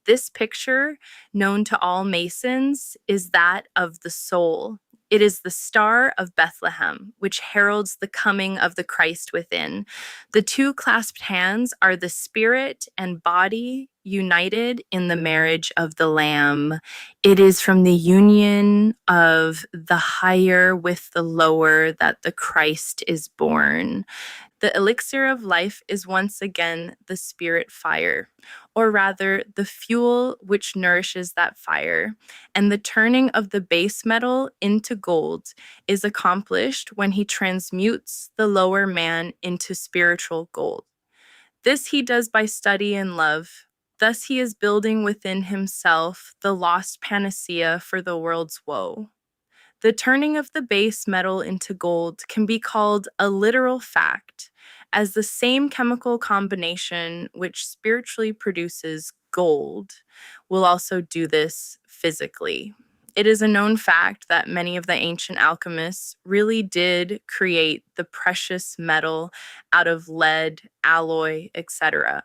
Speaker 1: this picture, known to all Masons, is that of the soul. It is the Star of Bethlehem, which heralds the coming of the Christ within. The two clasped hands are the spirit and body united in the marriage of the Lamb. It is from the union of the higher with the lower that the Christ is born. The elixir of life is once again the spirit fire, or rather, the fuel which nourishes that fire. And the turning of the base metal into gold is accomplished when he transmutes the lower man into spiritual gold. This he does by study and love. Thus he is building within himself the lost panacea for the world's woe. The turning of the base metal into gold can be called a literal fact, as the same chemical combination which spiritually produces gold will also do this physically. It is a known fact that many of the ancient alchemists really did create the precious metal out of lead, alloy, etc.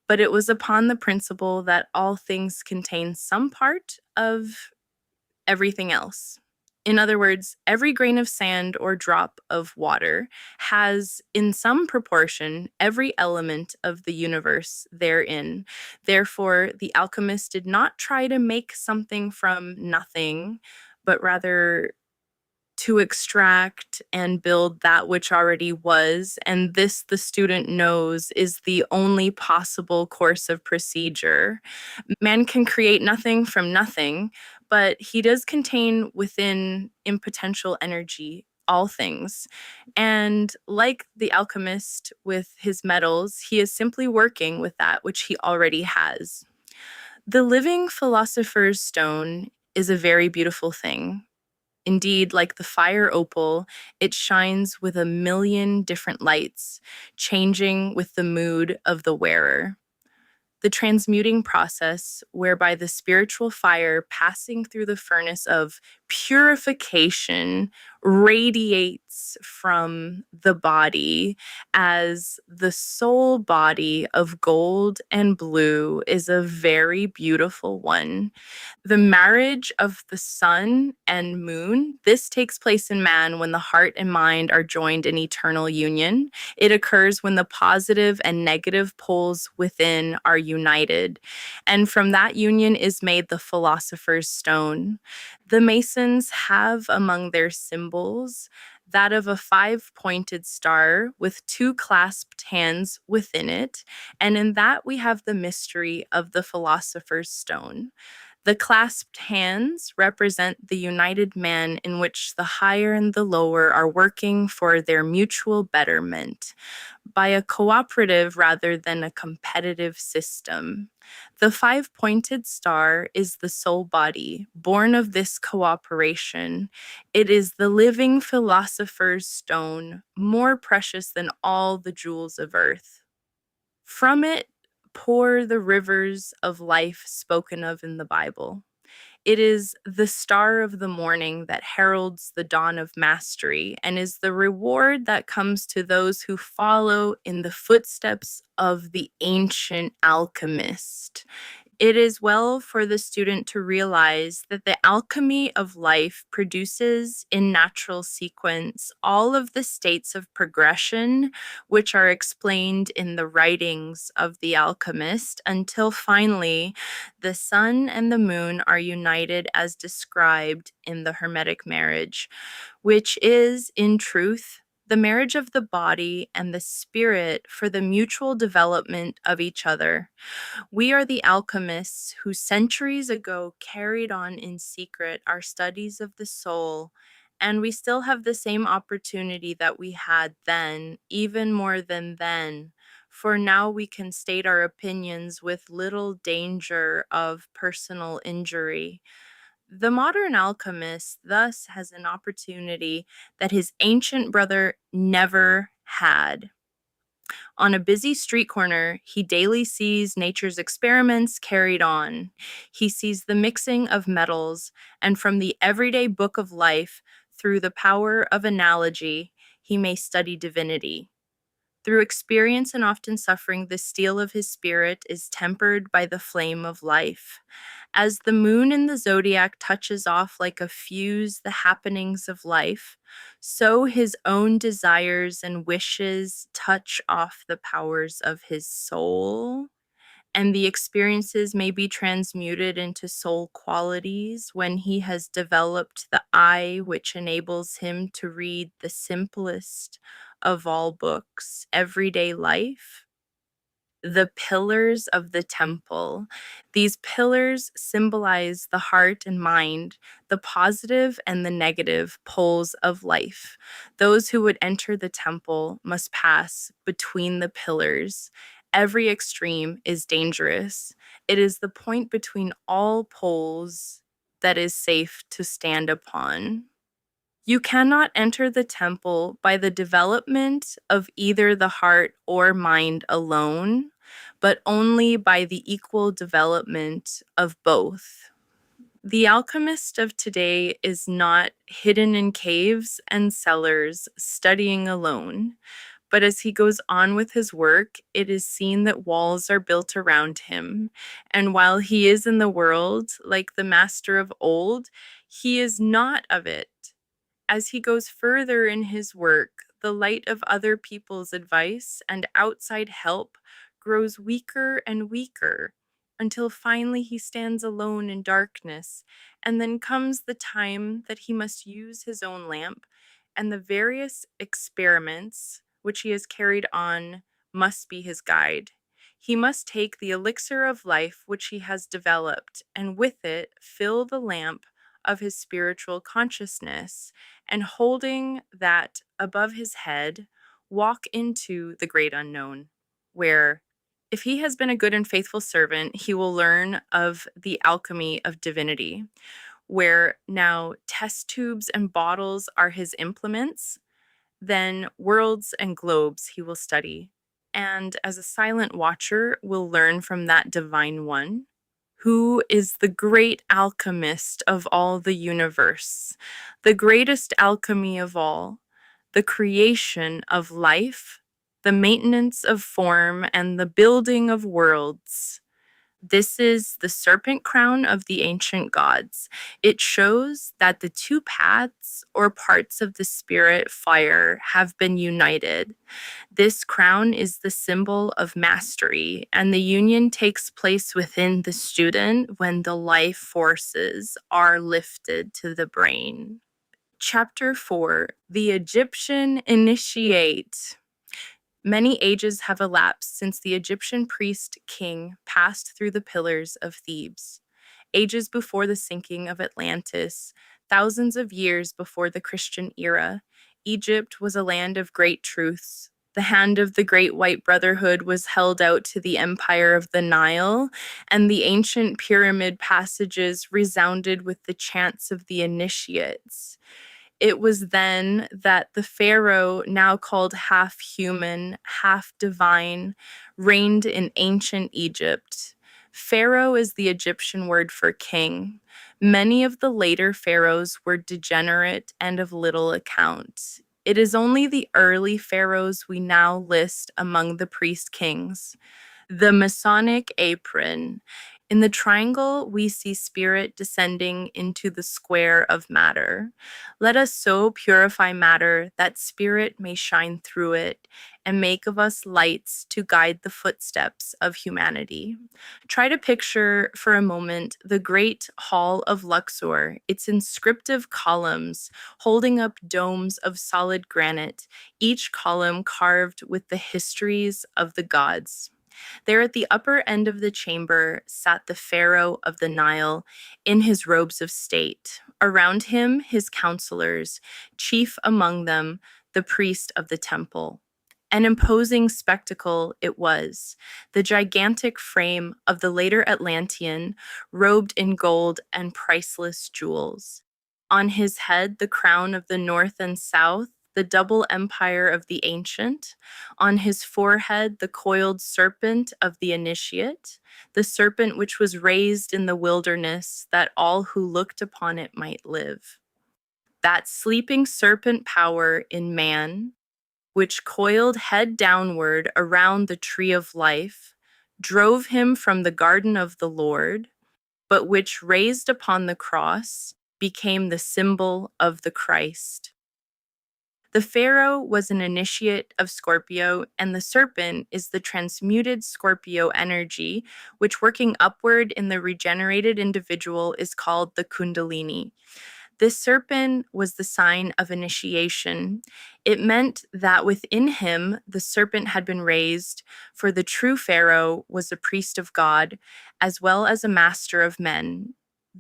Speaker 1: but it was upon the principle that all things contain some part of everything else. In other words, every grain of sand or drop of water has, in some proportion, every element of the universe therein. Therefore, the alchemist did not try to make something from nothing, but rather to extract and build that which already was. And this, the student knows, is the only possible course of procedure. Man can create nothing from nothing, but he does contain within impotential energy all things. And like the alchemist with his metals, he is simply working with that which he already has. The living philosopher's stone is a very beautiful thing. Indeed, like the fire opal, it shines with a million different lights, changing with the mood of the wearer. The transmuting process, whereby the spiritual fire passing through the furnace of purification radiates from the body as the soul body of gold and blue, is a very beautiful one. The marriage of the sun and moon, this takes place in man when the heart and mind are joined in eternal union. It occurs when the positive and negative poles within are united. And from that union is made the philosopher's stone. The Masons have among their symbols that of a five-pointed star with two clasped hands within it. And in that we have the mystery of the philosopher's stone. The clasped hands represent the united man in which the higher and the lower are working for their mutual betterment by a cooperative rather than a competitive system. The five-pointed star is the soul body, born of this cooperation. It is the living philosopher's stone, more precious than all the jewels of earth. From it pour the rivers of life spoken of in the Bible. It is the star of the morning that heralds the dawn of mastery and is the reward that comes to those who follow in the footsteps of the ancient alchemist. It is well for the student to realize that the alchemy of life produces in natural sequence all of the states of progression which are explained in the writings of the alchemist until finally the sun and the moon are united as described in the Hermetic marriage, which is, in truth, the marriage of the body and the spirit for the mutual development of each other. We are the alchemists who centuries ago carried on in secret our studies of the soul, and we still have the same opportunity that we had then, even more than then. For now we can state our opinions with little danger of personal injury. The modern alchemist thus has an opportunity that his ancient brother never had. On a busy street corner, he daily sees nature's experiments carried on. He sees the mixing of metals, and from the everyday book of life, through the power of analogy, he may study divinity. Through experience and often suffering, the steel of his spirit is tempered by the flame of life. As the moon in the zodiac touches off like a fuse the happenings of life, so his own desires and wishes touch off the powers of his soul, and the experiences may be transmuted into soul qualities when he has developed the eye which enables him to read the simplest of all books, everyday life. The pillars of the temple. These pillars symbolize the heart and mind, the positive and the negative poles of life. Those who would enter the temple must pass between the pillars. Every extreme is dangerous. It is the point between all poles that is safe to stand upon. You cannot enter the temple by the development of either the heart or mind alone, but only by the equal development of both. The alchemist of today is not hidden in caves and cellars studying alone, But as he goes on with his work, it is seen that walls are built around him. And while he is in the world, like the master of old, he is not of it. As he goes further in his work, the light of other people's advice and outside help grows weaker and weaker until finally he stands alone in darkness. And then comes the time that he must use his own lamp, and the various experiments which he has carried on must be his guide. He must take the elixir of life which he has developed, and with it fill the lamp of his spiritual consciousness, and holding that above his head, walk into the great unknown, where if he has been a good and faithful servant, he will learn of the alchemy of divinity, where now test tubes and bottles are his implements, then worlds and globes he will study, and as a silent watcher will learn from that divine one, who is the great alchemist of all the universe, the greatest alchemy of all, the creation of life, the maintenance of form, and the building of worlds. This is the serpent crown of the ancient gods. It shows that the two paths or parts of the spirit fire have been united. This crown is the symbol of mastery, and the union takes place within the student when the life forces are lifted to the brain. Chapter 4: The Egyptian Initiate. Many ages have elapsed since the Egyptian priest king passed through the pillars of Thebes. Ages before the sinking of Atlantis, thousands of years before the Christian era, Egypt was a land of great truths. The hand of the great white brotherhood was held out to the empire of the Nile, and the ancient pyramid passages resounded with the chants of the initiates. It was then that the pharaoh, now called half human, half divine, reigned in ancient Egypt. Pharaoh is the Egyptian word for king. Many of the later pharaohs were degenerate and of little account. It is only the early pharaohs we now list among the priest kings. The Masonic apron. In the triangle, we see spirit descending into the square of matter. Let us so purify matter that spirit may shine through it and make of us lights to guide the footsteps of humanity. Try to picture for a moment the great hall of Luxor, its inscriptive columns holding up domes of solid granite, each column carved with the histories of the gods. There at the upper end of the chamber sat the Pharaoh of the Nile in his robes of state. Around him, his counselors, chief among them, the priest of the temple. An imposing spectacle it was, the gigantic frame of the later Atlantean, robed in gold and priceless jewels. On his head, the crown of the north and south, the double empire of the ancient. On his forehead, the coiled serpent of the initiate, the serpent which was raised in the wilderness, that all who looked upon it might live. That sleeping serpent power in man, which coiled head downward around the tree of life, drove him from the garden of the Lord, but which raised upon the cross became the symbol of the Christ. The pharaoh was an initiate of Scorpio, and the serpent is the transmuted Scorpio energy, which working upward in the regenerated individual is called the Kundalini. This serpent was the sign of initiation. It meant that within him the serpent had been raised, for the true pharaoh was a priest of God, as well as a master of men.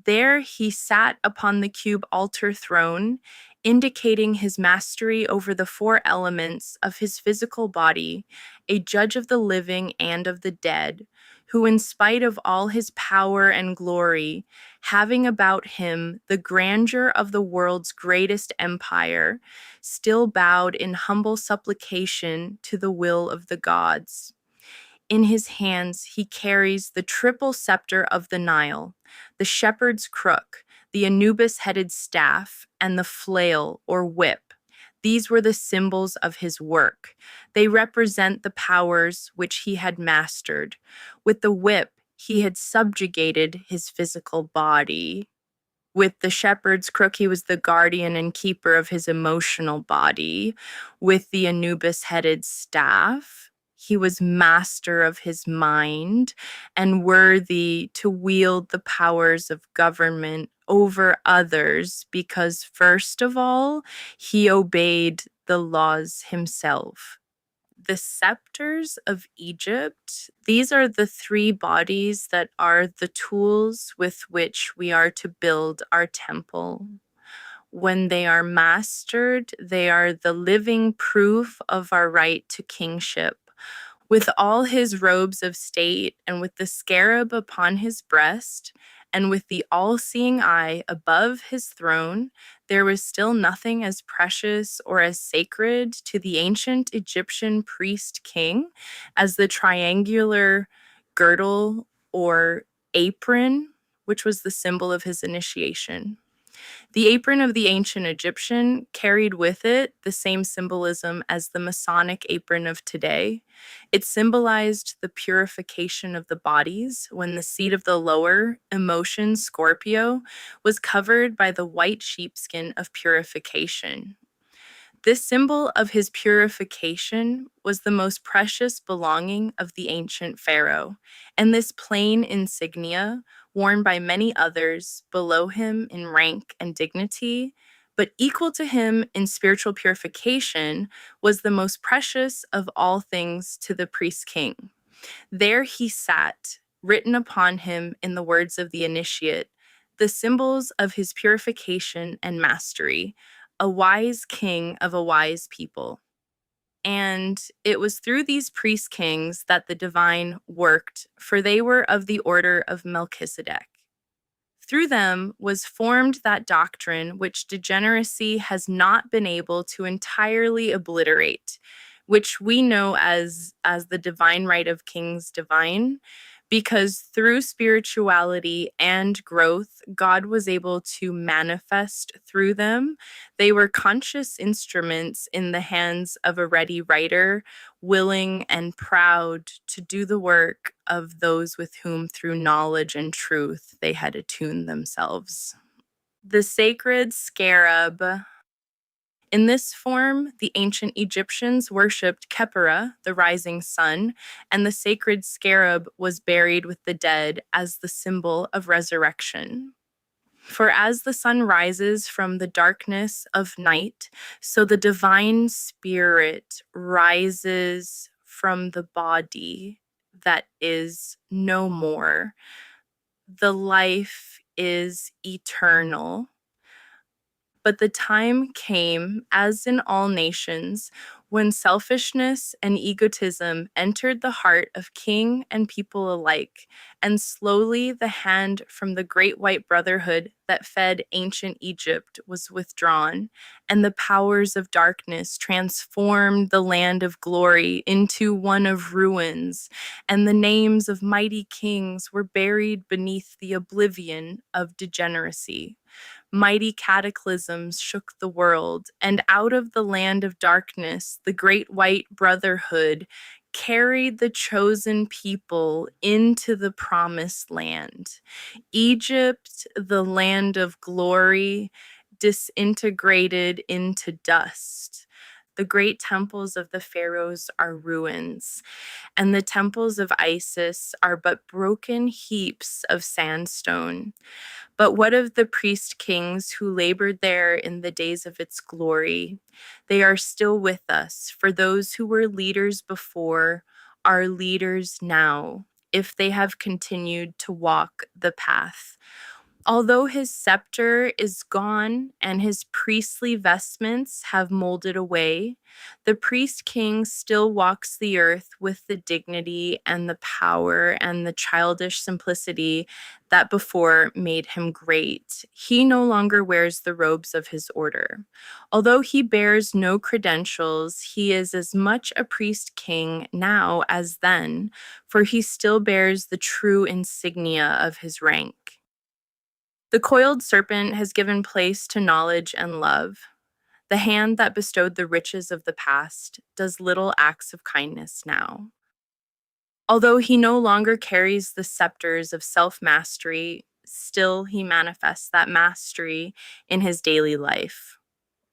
Speaker 1: There he sat upon the cube altar throne, indicating his mastery over the four elements of his physical body, a judge of the living and of the dead, who, in spite of all his power and glory, having about him the grandeur of the world's greatest empire, still bowed in humble supplication to the will of the gods. In his hands he carries the triple scepter of the Nile, the shepherd's crook, the Anubis-headed staff, and the flail or whip. These were the symbols of his work. They represent the powers which he had mastered. With the whip, he had subjugated his physical body. With the shepherd's crook, he was the guardian and keeper of his emotional body. With the Anubis headed staff, he was master of his mind and worthy to wield the powers of government over others because, first of all, he obeyed the laws himself. The scepters of Egypt, these are the three bodies that are the tools with which we are to build our temple. When they are mastered, they are the living proof of our right to kingship. With all his robes of state, and with the scarab upon his breast, and with the all-seeing eye above his throne, there was still nothing as precious or as sacred to the ancient Egyptian priest king as the triangular girdle or apron, which was the symbol of his initiation. The apron of the ancient Egyptian carried with it the same symbolism as the Masonic apron of today. It symbolized the purification of the bodies when the seat of the lower emotion, Scorpio, was covered by the white sheepskin of purification. This symbol of his purification was the most precious belonging of the ancient pharaoh, and this plain insignia, worn by many others below him in rank and dignity, but equal to him in spiritual purification, was the most precious of all things to the priest king. There he sat, written upon him in the words of the initiate, the symbols of his purification and mastery, a wise king of a wise people. And it was through these priest kings that the divine worked, for they were of the order of Melchizedek. Through them was formed that doctrine which degeneracy has not been able to entirely obliterate, which we know as the divine right of kings divine, because through spirituality and growth, God was able to manifest through them. They were conscious instruments in the hands of a ready writer, willing and proud to do the work of those with whom through knowledge and truth they had attuned themselves. The sacred scarab. In this form, the ancient Egyptians worshipped Khepera, the rising sun, and the sacred scarab was buried with the dead as the symbol of resurrection. For as the sun rises from the darkness of night, so the divine spirit rises from the body that is no more. The life is eternal. But the time came, as in all nations, when selfishness and egotism entered the heart of king and people alike, and slowly the hand from the great white brotherhood that fed ancient Egypt was withdrawn, and the powers of darkness transformed the land of glory into one of ruins, and the names of mighty kings were buried beneath the oblivion of degeneracy. Mighty cataclysms shook the world, and out of the land of darkness, the great white brotherhood carried the chosen people into the promised land. Egypt, the land of glory, disintegrated into dust. The great temples of the pharaohs are ruins, and the temples of Isis are but broken heaps of sandstone. But what of the priest kings who labored there in the days of its glory? They are still with us, for those who were leaders before are leaders now, if they have continued to walk the path. Although his scepter is gone and his priestly vestments have molded away, the priest king still walks the earth with the dignity and the power and the childish simplicity that before made him great. He no longer wears the robes of his order. Although he bears no credentials, he is as much a priest king now as then, for he still bears the true insignia of his rank. The coiled serpent has given place to knowledge and love. The hand that bestowed the riches of the past does little acts of kindness now. Although he no longer carries the scepters of self-mastery, still he manifests that mastery in his daily life.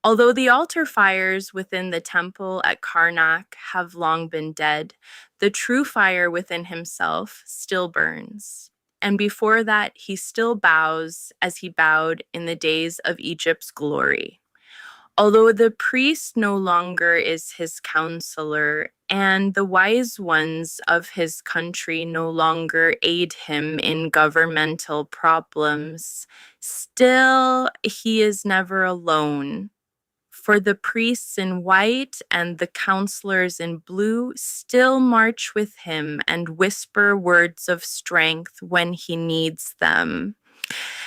Speaker 1: Although the altar fires within the temple at Karnak have long been dead, the true fire within himself still burns. And before that, he still bows as he bowed in the days of Egypt's glory. Although the priest no longer is his counselor, and the wise ones of his country no longer aid him in governmental problems, still he is never alone. For the priests in white and the counselors in blue still march with him and whisper words of strength when he needs them.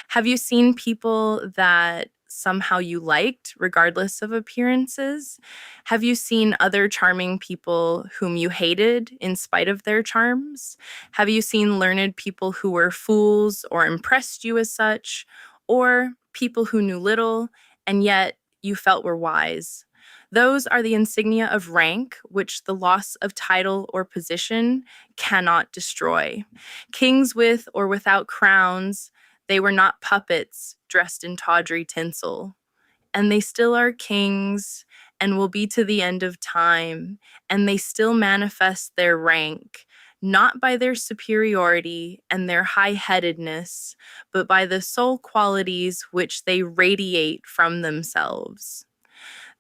Speaker 1: Have you seen people that somehow you liked, regardless of appearances? Have you seen other charming people whom you hated in spite of their charms? Have you seen learned people who were fools or impressed you as such? Or people who knew little and yet you felt were wise? Those are the insignia of rank, which the loss of title or position cannot destroy. Kings with or without crowns, they were not puppets dressed in tawdry tinsel. And they still are kings and will be to the end of time. And they still manifest their rank, not by their superiority and their high-headedness, but by the soul qualities which they radiate from themselves.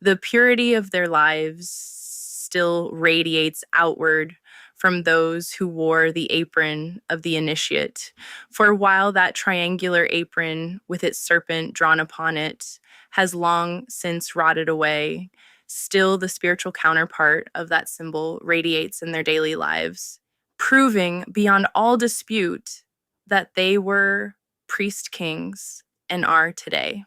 Speaker 1: The purity of their lives still radiates outward from those who wore the apron of the initiate. For while that triangular apron with its serpent drawn upon it has long since rotted away, still the spiritual counterpart of that symbol radiates in their daily lives, proving beyond all dispute that they were priest kings and are today.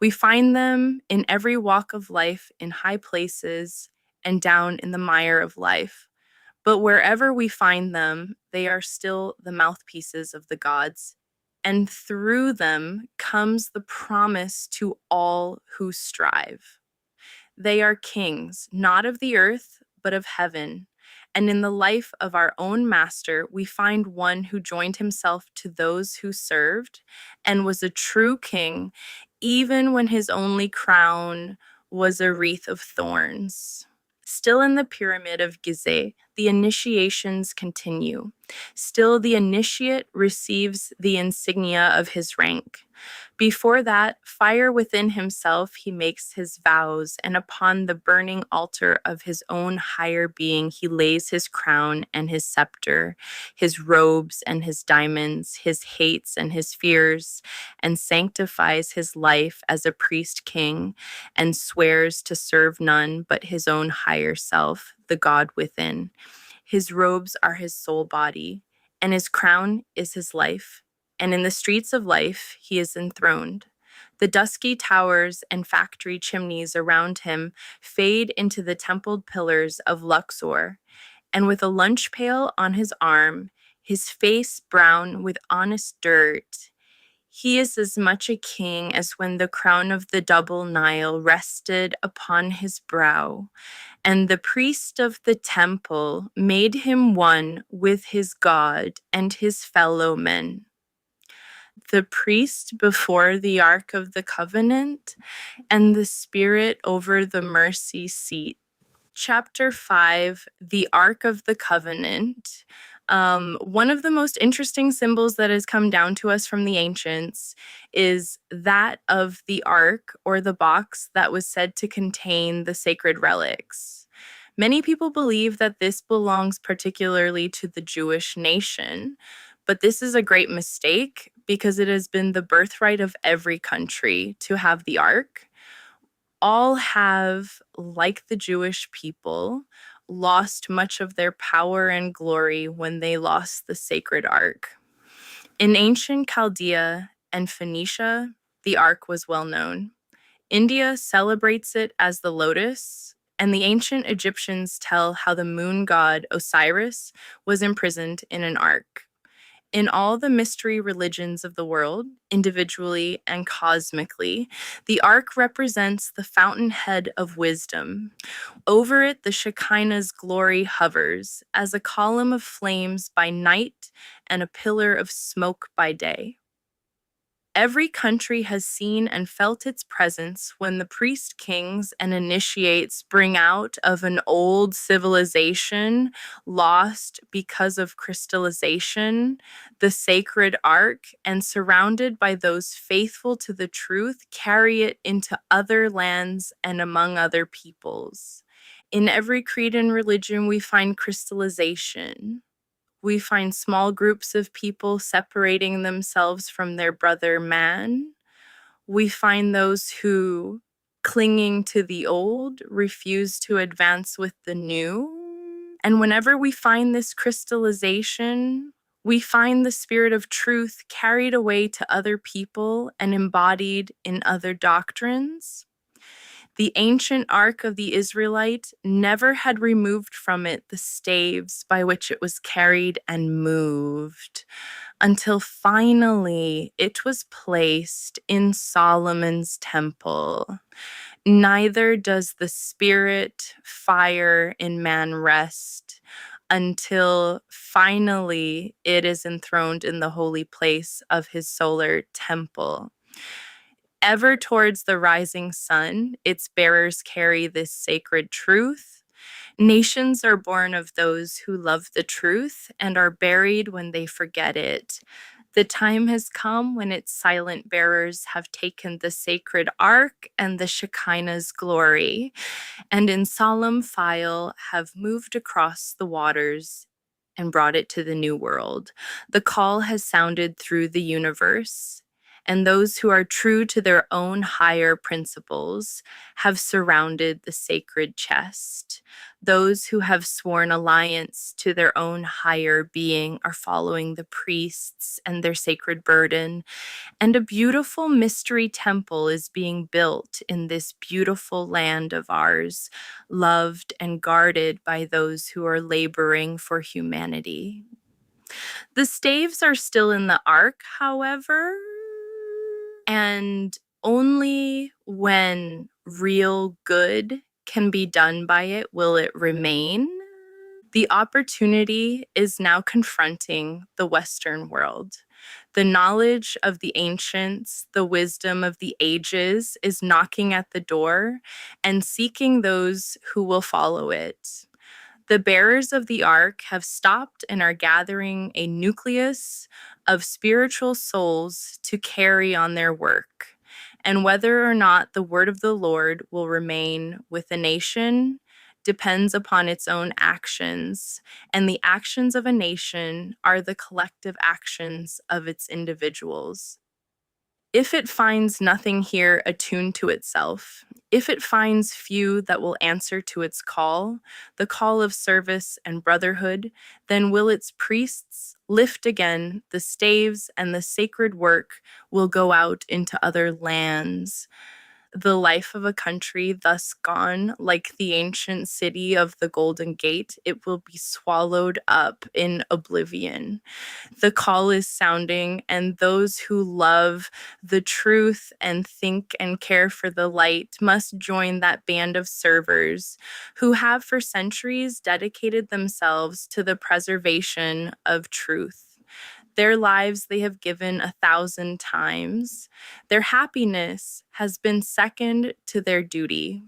Speaker 1: We find them in every walk of life, in high places and down in the mire of life. But wherever we find them, they are still the mouthpieces of the gods. And through them comes the promise to all who strive. They are kings, not of the earth, but of heaven. And in the life of our own master, we find one who joined himself to those who served and was a true king, even when his only crown was a wreath of thorns. Still in the pyramid of Gizeh, the initiations continue. Still, the initiate receives the insignia of his rank. Before that, fire within himself, he makes his vows, and upon the burning altar of his own higher being, he lays his crown and his scepter, his robes and his diamonds, his hates and his fears, and sanctifies his life as a priest king, and swears to serve none but his own higher self, the God within. His robes are his soul body, and his crown is his life. And in the streets of life he is enthroned. The dusky towers and factory chimneys around him fade into the templed pillars of Luxor, and with a lunch pail on his arm, his face brown with honest dirt, he is as much a king as when the crown of the double Nile rested upon his brow, and the priest of the temple made him one with his God and his fellow men. The priest before the Ark of the Covenant, and the Spirit over the mercy seat. Chapter 5, the Ark of the Covenant. One of the most interesting symbols that has come down to us from the ancients is that of the ark, or the box that was said to contain the sacred relics. Many people believe that this belongs particularly to the Jewish nation, but this is a great mistake because it has been the birthright of every country to have the ark. All have, like the Jewish people, lost much of their power and glory when they lost the sacred ark. In ancient Chaldea and Phoenicia, the ark was well known. India celebrates it as the lotus, and the ancient Egyptians tell how the moon god Osiris was imprisoned in an ark. In all the mystery religions of the world, individually and cosmically, the ark represents the fountainhead of wisdom. Over it, the Shekinah's glory hovers as a column of flames by night and a pillar of smoke by day. Every country has seen and felt its presence when the priest kings and initiates bring out of an old civilization lost because of crystallization the sacred ark, and surrounded by those faithful to the truth, carry it into other lands and among other peoples. In every creed and religion, we find crystallization. We find small groups of people separating themselves from their brother man. We find those who, clinging to the old, refuse to advance with the new. And whenever we find this crystallization, we find the spirit of truth carried away to other people and embodied in other doctrines. The ancient ark of the Israelite never had removed from it the staves by which it was carried and moved, until finally it was placed in Solomon's temple. Neither does the spirit fire in man rest until finally it is enthroned in the holy place of his solar temple. Ever towards the rising sun, its bearers carry this sacred truth. Nations are born of those who love the truth and are buried when they forget it. The time has come when its silent bearers have taken the sacred ark and the Shekinah's glory, and in solemn file have moved across the waters and brought it to the new world. The call has sounded through the universe, and those who are true to their own higher principles have surrounded the sacred chest. Those who have sworn alliance to their own higher being are following the priests and their sacred burden, and a beautiful mystery temple is being built in this beautiful land of ours, loved and guarded by those who are laboring for humanity. The staves are still in the ark, however, and only when real good can be done by it will it remain. The opportunity is now confronting the Western world. The knowledge of the ancients, the wisdom of the ages is knocking at the door and seeking those who will follow it. The bearers of the ark have stopped and are gathering a nucleus of spiritual souls to carry on their work. And whether or not the word of the Lord will remain with a nation depends upon its own actions, and the actions of a nation are the collective actions of its individuals. If it finds nothing here attuned to itself, if it finds few that will answer to its call, the call of service and brotherhood, then will its priests lift again the staves, and the sacred work will go out into other lands. The life of a country thus gone, like the ancient city of the Golden Gate, it will be swallowed up in oblivion. The call is sounding, and those who love the truth and think and care for the light must join that band of servers who have for centuries dedicated themselves to the preservation of truth. Their lives they have given 1,000 times. Their happiness has been second to their duty.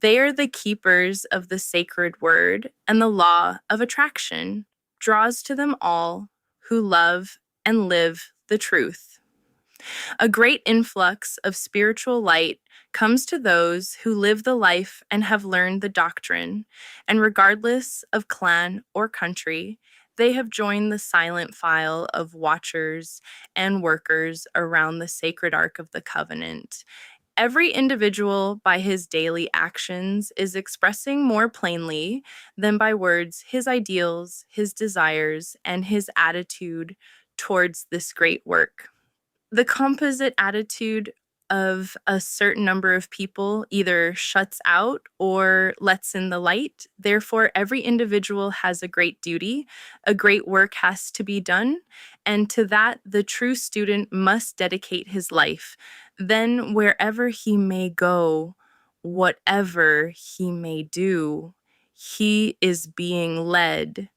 Speaker 1: They are the keepers of the sacred word, and the law of attraction draws to them all who love and live the truth. A great influx of spiritual light comes to those who live the life and have learned the doctrine, and regardless of clan or country, they have joined the silent file of watchers and workers around the sacred ark of the covenant. Every individual, by his daily actions, is expressing more plainly than by words his ideals, his desires, and his attitude towards this great work. The composite attitude of a certain number of people either shuts out or lets in the light. Therefore, every individual has a great duty. A great work has to be done. And to that, the true student must dedicate his life. Then, wherever he may go, whatever he may do, he is being led,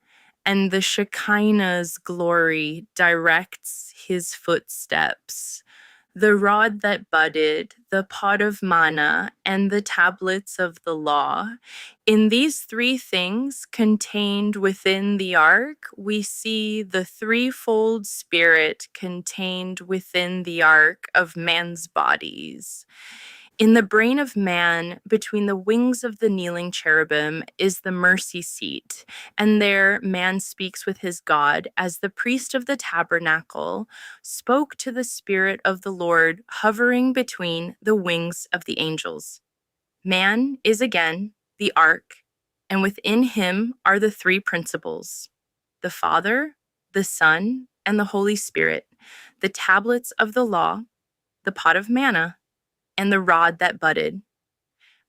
Speaker 1: and the Shekinah's glory directs his footsteps. The rod that budded, the pot of manna, and the tablets of the law. In these three things contained within the ark, we see the threefold spirit contained within the ark of man's bodies. In the brain of man, between the wings of the kneeling cherubim, is the mercy seat, and there man speaks with his God as the priest of the tabernacle spoke to the Spirit of the Lord hovering between the wings of the angels. Man is again the ark, and within him are the three principles: the Father, the Son, and the Holy Spirit, the tablets of the law, the pot of manna, and the rod that budded.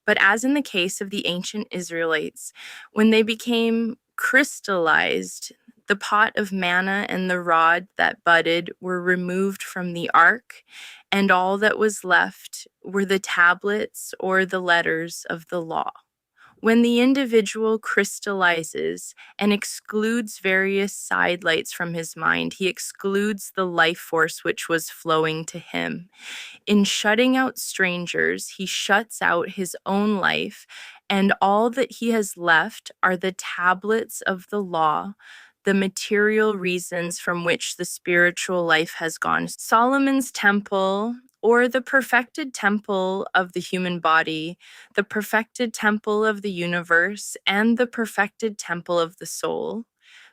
Speaker 1: But as in the case of the ancient Israelites, when they became crystallized, the pot of manna and the rod that budded were removed from the ark, and all that was left were the tablets or the letters of the law. When the individual crystallizes and excludes various sidelights from his mind, he excludes the life force which was flowing to him. In shutting out strangers, he shuts out his own life, and all that he has left are the tablets of the law, the material reasons from which the spiritual life has gone. Solomon's temple, or the perfected temple of the human body, the perfected temple of the universe, and the perfected temple of the soul,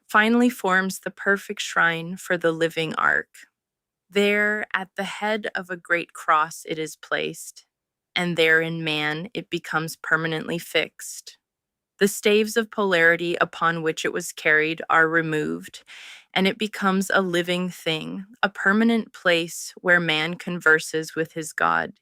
Speaker 1: finally forms the perfect shrine for the living ark. There, at the head of a great cross, it is placed, and there in man it becomes permanently fixed. The staves of polarity upon which it was carried are removed, and it becomes a living thing, a permanent place where man converses with his God.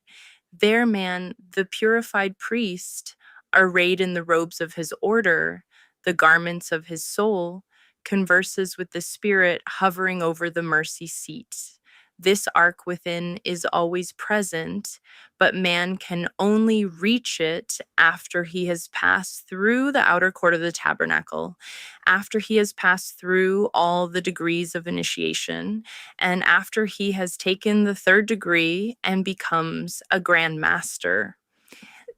Speaker 1: There, man, the purified priest, arrayed in the robes of his order, the garments of his soul, converses with the Spirit hovering over the mercy seat. This ark within is always present, but man can only reach it after he has passed through the outer court of the tabernacle, after he has passed through all the degrees of initiation, and after he has taken the third degree and becomes a grand master.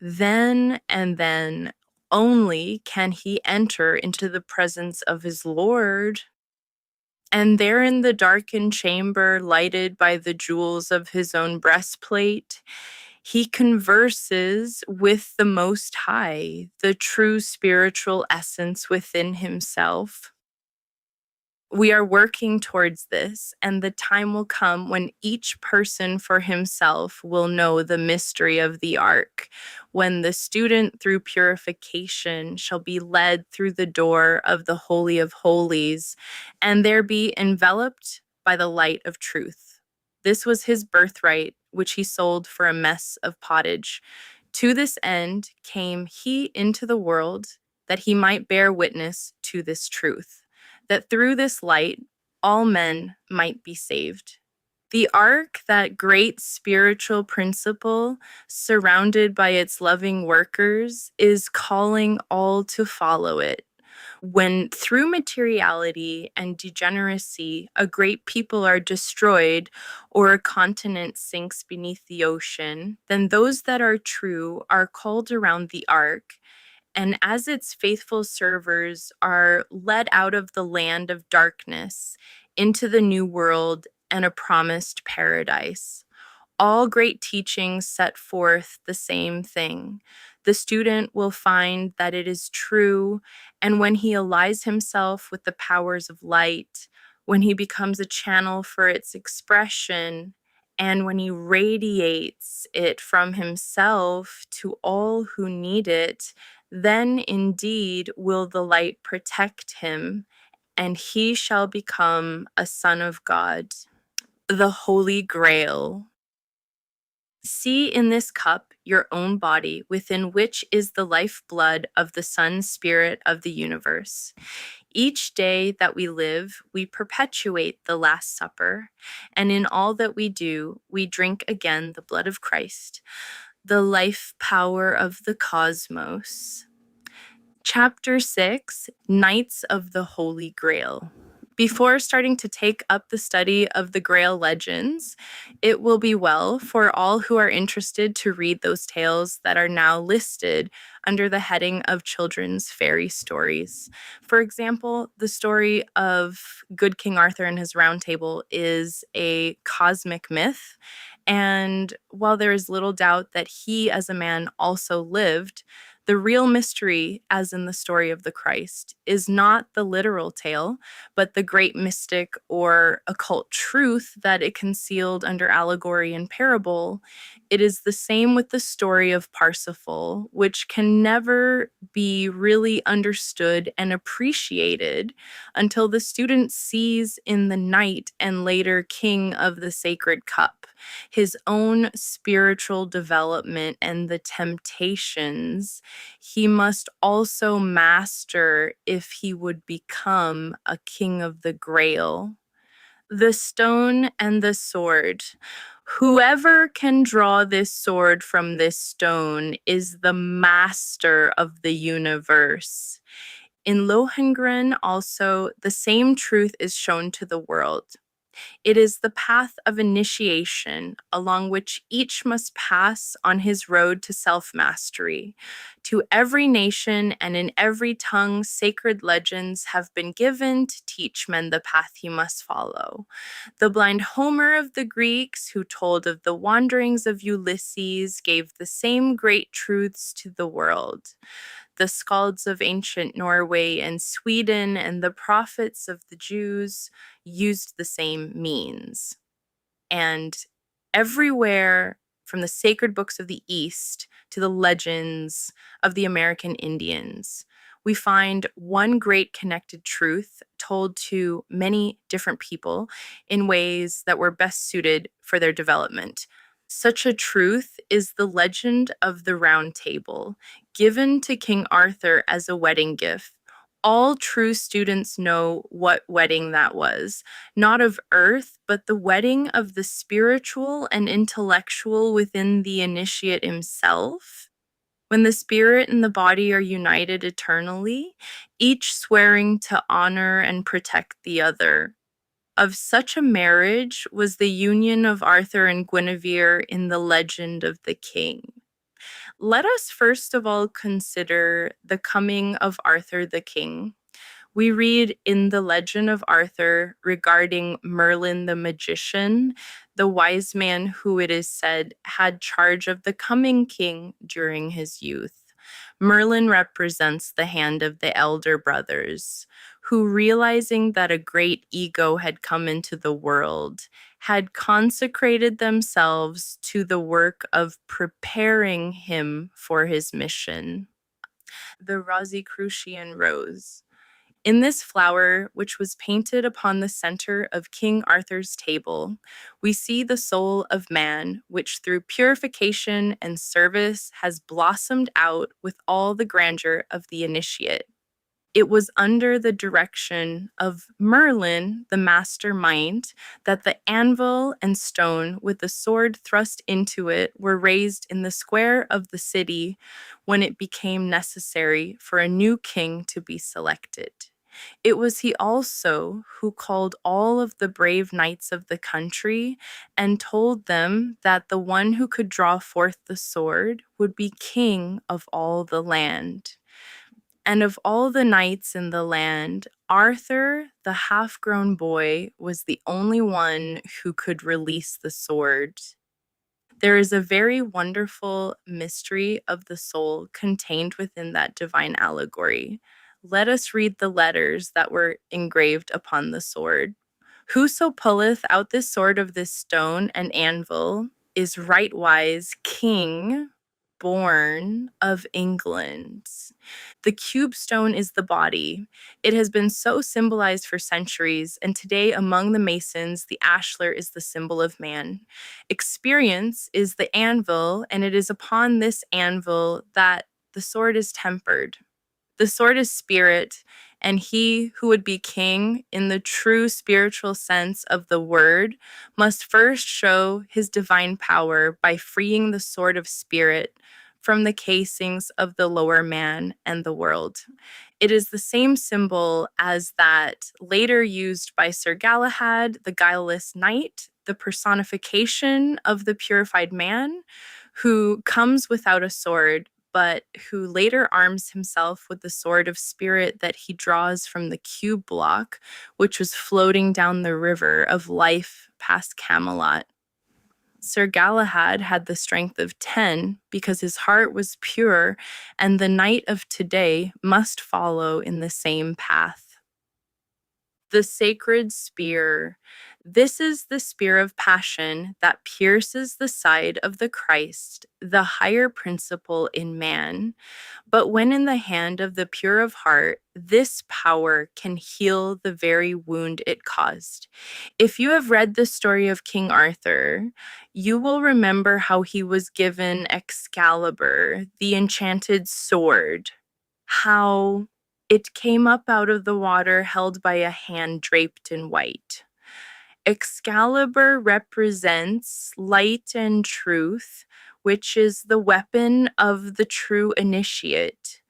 Speaker 1: Then and then only can he enter into the presence of his Lord. And there in the darkened chamber, lighted by the jewels of his own breastplate, he converses with the Most High, the true spiritual essence within himself. We are working towards this, and the time will come when each person for himself will know the mystery of the ark, when the student through purification shall be led through the door of the Holy of Holies, and there be enveloped by the light of truth. This was his birthright, which he sold for a mess of pottage. To this end came he into the world, that he might bear witness to this truth, that through this light all men might be saved. The ark, that great spiritual principle, surrounded by its loving workers, is calling all to follow it. When through materiality and degeneracy a great people are destroyed, or a continent sinks beneath the ocean, then those that are true are called around the ark, and as its faithful servers are led out of the land of darkness into the new world and a promised paradise. All great teachings set forth the same thing. The student will find that it is true, and when he allies himself with the powers of light, when he becomes a channel for its expression, and when he radiates it from himself to all who need it, then indeed will the light protect him, and he shall become a son of God. The Holy Grail. See in this cup your own body, within which is the life-blood of the Sun Spirit of the universe. Each day that we live, we perpetuate the Last Supper, and in all that we do, we drink again the blood of Christ, the life power of the cosmos. Chapter 6, Knights of the Holy Grail. Before starting to take up the study of the Grail legends, it will be well for all who are interested to read those tales that are now listed under the heading of children's fairy stories. For example, the story of Good King Arthur and his Round Table is a cosmic myth, and while there is little doubt that he as a man also lived, the real mystery, as in the story of the Christ, is not the literal tale, but the great mystic or occult truth that it concealed under allegory and parable. It is the same with the story of Parsifal, which can never be really understood and appreciated until the student sees in the knight and later king of the sacred cup his own spiritual development and the temptations he must also master if he would become a king of the Grail. The stone and the sword. Whoever can draw this sword from this stone is the master of the universe. In Lohengrin, also, the same truth is shown to the world. It is the path of initiation along which each must pass on his road to self-mastery. To every nation and in every tongue, sacred legends have been given to teach men the path he must follow. The blind Homer of the Greeks, who told of the wanderings of Ulysses, gave the same great truths to the world. The skalds of ancient Norway and Sweden and the prophets of the Jews used the same means. And everywhere from the sacred books of the East to the legends of the American Indians, we find one great connected truth told to many different people in ways that were best suited for their development. Such a truth is the legend of the Round Table, given to King Arthur as a wedding gift. All true students know what wedding that was, not of earth, but the wedding of the spiritual and intellectual within the initiate himself. When the spirit and the body are united eternally, each swearing to honor and protect the other. Of such a marriage was the union of Arthur and Guinevere in the legend of the king. Let us first of all consider the coming of Arthur the king. We read in the legend of Arthur regarding Merlin the magician, the wise man who it is said had charge of the coming king during his youth. Merlin represents the hand of the elder brothers, who, realizing that a great ego had come into the world, had consecrated themselves to the work of preparing him for his mission. The Rosicrucian Rose. In this flower, which was painted upon the center of King Arthur's table, we see the soul of man, which through purification and service has blossomed out with all the grandeur of the initiate. It was under the direction of Merlin, the mastermind, that the anvil and stone with the sword thrust into it were raised in the square of the city when it became necessary for a new king to be selected. It was he also who called all of the brave knights of the country and told them that the one who could draw forth the sword would be king of all the land. And of all the knights in the land, Arthur, the half-grown boy, was the only one who could release the sword. There is a very wonderful mystery of the soul contained within that divine allegory. Let us read the letters that were engraved upon the sword. Whoso pulleth out this sword of this stone and anvil is rightwise king born of England. The cube stone is the body. It has been so symbolized for centuries, and today among the Masons, the ashlar is the symbol of man. Experience is the anvil, and it is upon this anvil that the sword is tempered. The sword is spirit, and he who would be king in the true spiritual sense of the word must first show his divine power by freeing the sword of spirit from the casings of the lower man and the world. It is the same symbol as that later used by Sir Galahad, the guileless knight, the personification of the purified man who comes without a sword, but who later arms himself with the sword of spirit that he draws from the cube block, which was floating down the river of life past Camelot. Sir Galahad had the strength of 10 because his heart was pure, and the knight of today must follow in the same path. The sacred spear. This is the spear of passion that pierces the side of the Christ, the higher principle in man. But when in the hand of the pure of heart, this power can heal the very wound it caused. If you have read the story of King Arthur, you will remember how he was given Excalibur, the enchanted sword, how it came up out of the water held by a hand draped in white. Excalibur represents light and truth, which is the weapon of the true initiate.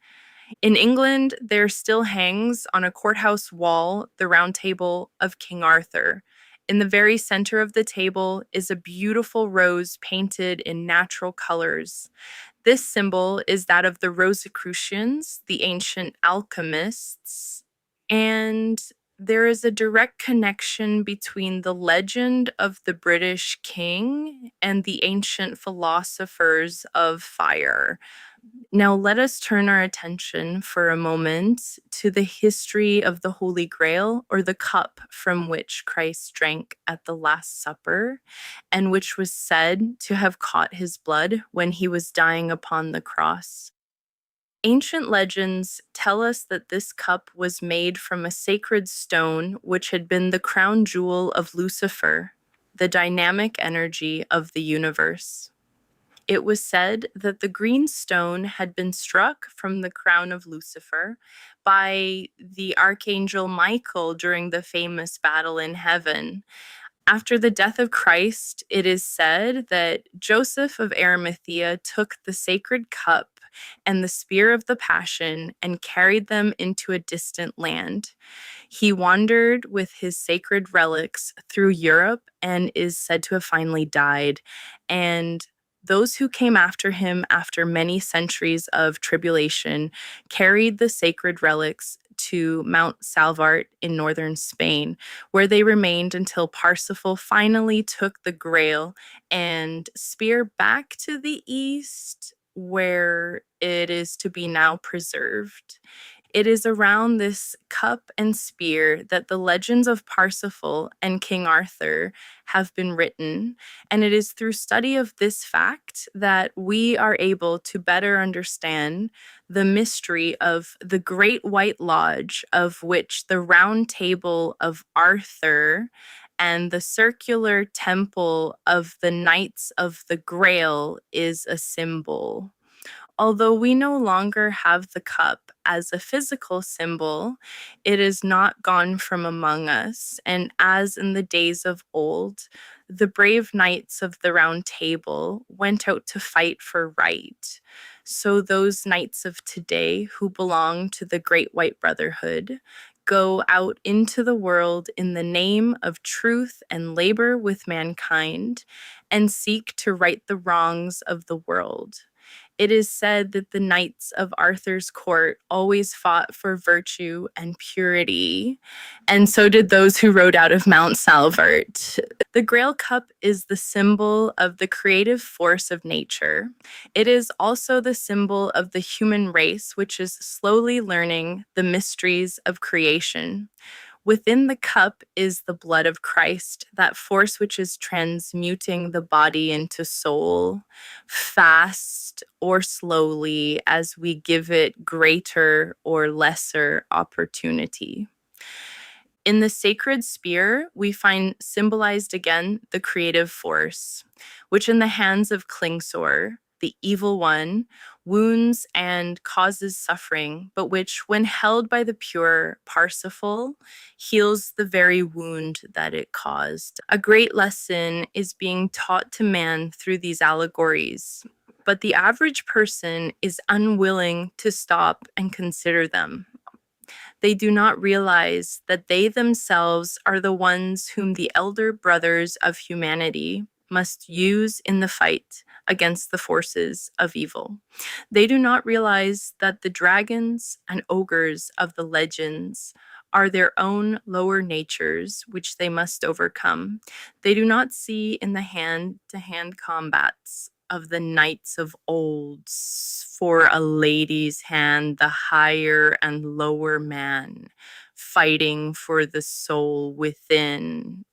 Speaker 1: In England, there still hangs on a courthouse wall the Round Table of King Arthur. In the very center of the table is a beautiful rose painted in natural colors. This symbol is that of the Rosicrucians, the ancient alchemists, and there is a direct connection between the legend of the British king and the ancient philosophers of fire. Now, let us turn our attention for a moment to the history of the Holy Grail, or the cup from which Christ drank at the Last Supper, and which was said to have caught his blood when he was dying upon the cross. Ancient legends tell us that this cup was made from a sacred stone which had been the crown jewel of Lucifer, the dynamic energy of the universe. It was said that the green stone had been struck from the crown of Lucifer by the archangel Michael during the famous battle in heaven. After the death of Christ, it is said that Joseph of Arimathea took the sacred cup and the spear of the Passion and carried them into a distant land. He wandered with his sacred relics through Europe and is said to have finally died. And those who came after him after many centuries of tribulation carried the sacred relics to Mount Salvart in northern Spain, where they remained until Parsifal finally took the Grail and spear back to the east, where it is to be now preserved. It is around this cup and spear that the legends of Parsifal and King Arthur have been written, and it is through study of this fact that we are able to better understand the mystery of the Great White Lodge, of which the Round Table of Arthur and the circular temple of the Knights of the Grail is a symbol. Although we no longer have the cup as a physical symbol, it is not gone from among us. And as in the days of old, the brave knights of the Round Table went out to fight for right. So those knights of today who belong to the Great White Brotherhood go out into the world in the name of truth and labor with mankind and seek to right the wrongs of the world. It is said that the knights of Arthur's court always fought for virtue and purity, and so did those who rode out of Mount Salvart. The Grail Cup is the symbol of the creative force of nature. It is also the symbol of the human race, which is slowly learning the mysteries of creation. Within the cup is the blood of Christ, that force which is transmuting the body into soul, fast or slowly, as we give it greater or lesser opportunity. In the sacred spear, we find symbolized again the creative force, which in the hands of Klingsor, the evil one, wounds and causes suffering, but which, when held by the pure Parsifal, heals the very wound that it caused. A great lesson is being taught to man through these allegories, but the average person is unwilling to stop and consider them. They do not realize that they themselves are the ones whom the elder brothers of humanity must use in the fight against the forces of evil. They do not realize that the dragons and ogres of the legends are their own lower natures, which they must overcome. They do not see in the hand-to-hand combats of the knights of old, for a lady's hand, the higher and lower man, fighting for the soul within.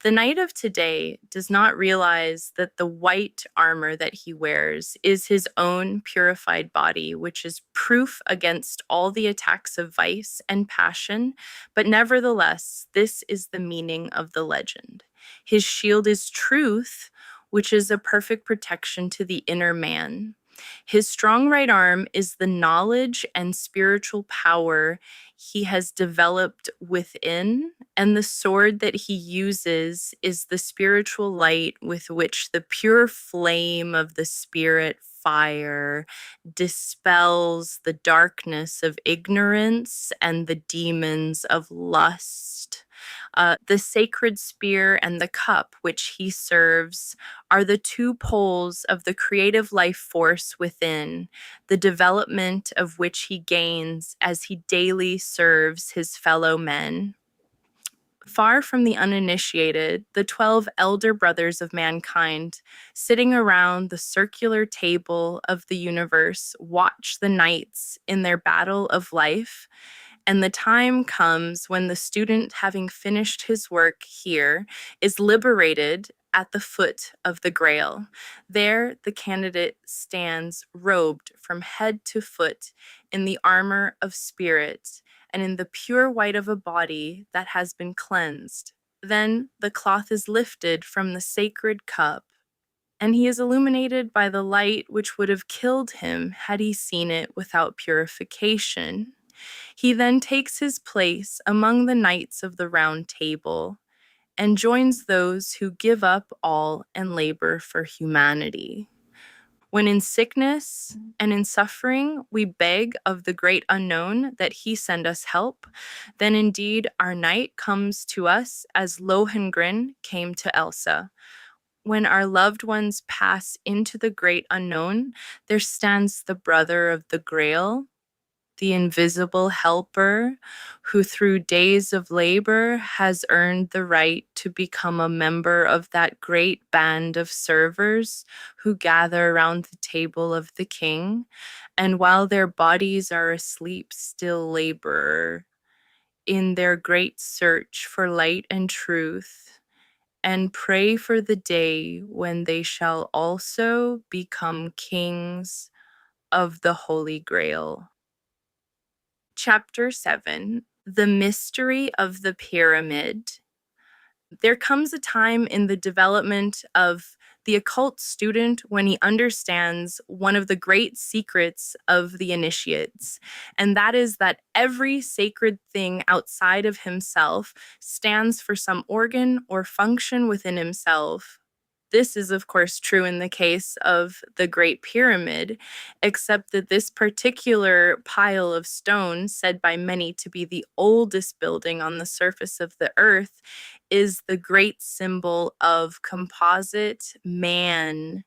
Speaker 1: The knight of today does not realize that the white armor that he wears is his own purified body, which is proof against all the attacks of vice and passion. But nevertheless, this is the meaning of the legend. His shield is truth, which is a perfect protection to the inner man. His strong right arm is the knowledge and spiritual power he has developed within, and the sword that he uses is the spiritual light with which the pure flame of the spirit fire dispels the darkness of ignorance and the demons of lust. The sacred spear and the cup which he serves are the two poles of the creative life force within, the development of which he gains as he daily serves his fellow men. Far from the uninitiated, the 12 elder brothers of mankind, sitting around the circular table of the universe, watch the knights in their battle of life. And the time comes when the student, having finished his work here, is liberated at the foot of the Grail. There, the candidate stands robed from head to foot in the armor of spirit and in the pure white of a body that has been cleansed. Then the cloth is lifted from the sacred cup, and he is illuminated by the light which would have killed him had he seen it without purification. He then takes his place among the knights of the Round Table and joins those who give up all and labor for humanity. When in sickness and in suffering we beg of the great unknown that he send us help, then indeed our knight comes to us as Lohengrin came to Elsa. When our loved ones pass into the great unknown, there stands the brother of the Grail, the invisible helper, who through days of labor has earned the right to become a member of that great band of servers who gather around the table of the king, and while their bodies are asleep, still labor in their great search for light and truth, and pray for the day when they shall also become kings of the Holy Grail. Chapter 7, The Mystery of the Pyramid. There comes a time in the development of the occult student when he understands one of the great secrets of the initiates, and that is that every sacred thing outside of himself stands for some organ or function within himself. This is, of course, true in the case of the Great Pyramid, except that this particular pile of stone, said by many to be the oldest building on the surface of the earth, is the great symbol of composite man.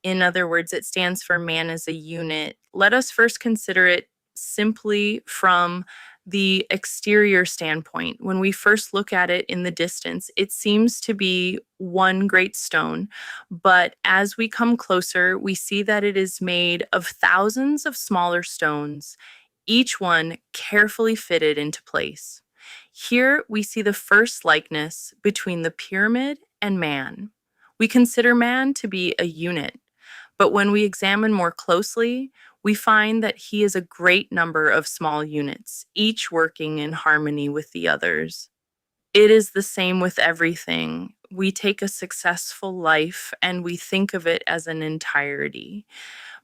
Speaker 1: In other words, it stands for man as a unit. Let us first consider it simply from the exterior standpoint. When we first look at it in the distance, it seems to be one great stone, but as we come closer, we see that it is made of thousands of smaller stones, each one carefully fitted into place. Here we see the first likeness between the pyramid and man. We consider man to be a unit, but when we examine more closely, we find that he is a great number of small units, each working in harmony with the others. It is the same with everything. We take a successful life and we think of it as an entirety.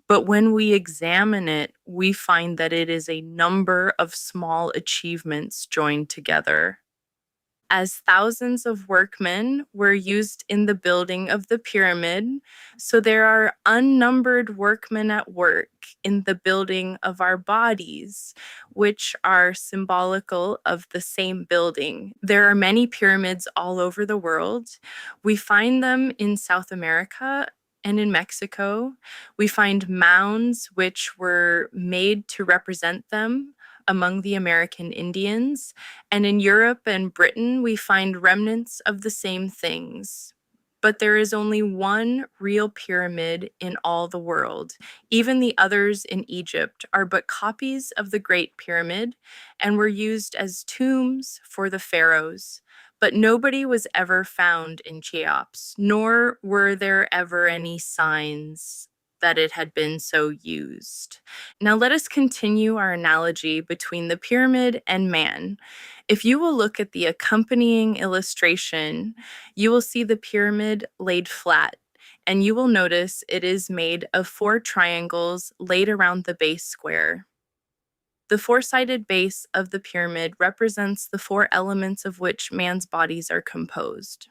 Speaker 1: But when we examine it, we find that it is a number of small achievements joined together. As thousands of workmen were used in the building of the pyramid, so there are unnumbered workmen at work in the building of our bodies, which are symbolical of the same building. There are many pyramids all over the world. We find them in South America and in Mexico. We find mounds which were made to represent them among the American Indians. And in Europe and Britain, we find remnants of the same things. But there is only one real pyramid in all the world. Even the others in Egypt are but copies of the Great Pyramid and were used as tombs for the pharaohs. But nobody was ever found in Cheops, nor were there ever any signs that it had been so used. Now let us continue our analogy between the pyramid and man. If you will look at the accompanying illustration, you will see the pyramid laid flat, and you will notice it is made of 4 triangles laid around the base square. The 4-sided base of the pyramid represents the 4 elements of which man's bodies are composed.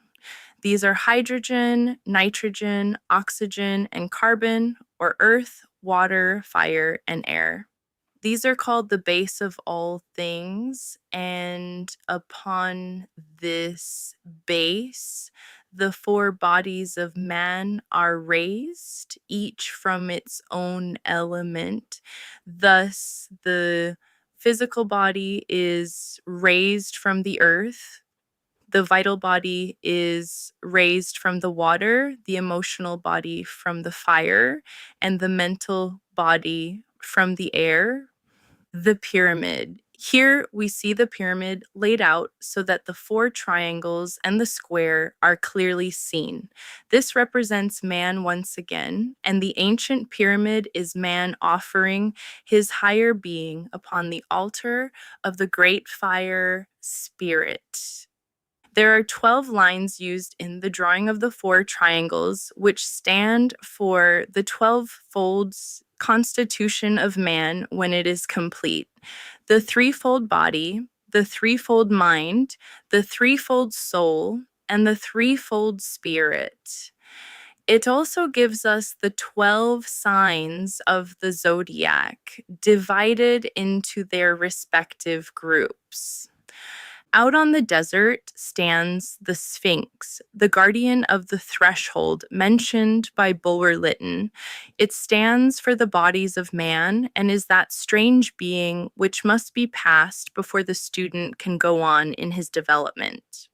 Speaker 1: These are hydrogen, nitrogen, oxygen, and carbon, or earth, water, fire, and air. These are called the base of all things, and upon this base, the 4 bodies of man are raised, each from its own element. Thus, the physical body is raised from the earth, the vital body is raised from the water, the emotional body from the fire, and the mental body from the air. The pyramid. Here we see the pyramid laid out so that the 4 triangles and the square are clearly seen. This represents man once again, and the ancient pyramid is man offering his higher being upon the altar of the great fire spirit. There are 12 lines used in the drawing of the 4 triangles, which stand for the 12 folds constitution of man when it is complete. The threefold body, the threefold mind, the threefold soul, and the threefold spirit. It also gives us the 12 signs of the zodiac, divided into their respective groups. Out on the desert stands the Sphinx, the guardian of the threshold mentioned by Bulwer Lytton. It stands for the bodies of man and is that strange being which must be passed before the student can go on in his development.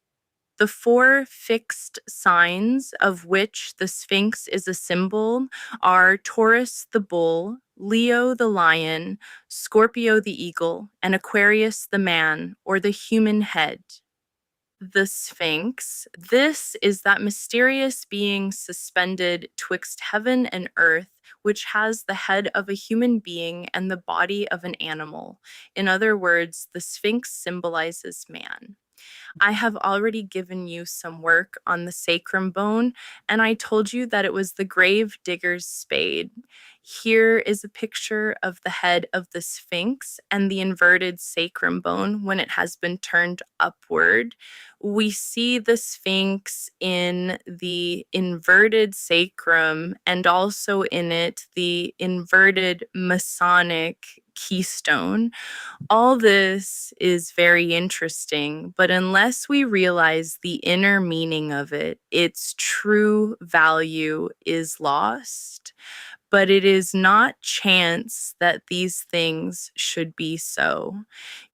Speaker 1: The 4 fixed signs of which the Sphinx is a symbol are Taurus the bull, Leo the lion, Scorpio the eagle, and Aquarius the man, or the human head. The Sphinx. This is that mysterious being suspended twixt heaven and earth, which has the head of a human being and the body of an animal. In other words, the Sphinx symbolizes man. I have already given you some work on the sacrum bone, and I told you that it was the grave digger's spade. Here is a picture of the head of the Sphinx and the inverted sacrum bone when it has been turned upward. We see the Sphinx in the inverted sacrum and also in it the inverted Masonic keystone. All this is very interesting, but unless we realize the inner meaning of it, its true value is lost. But it is not chance that these things should be so.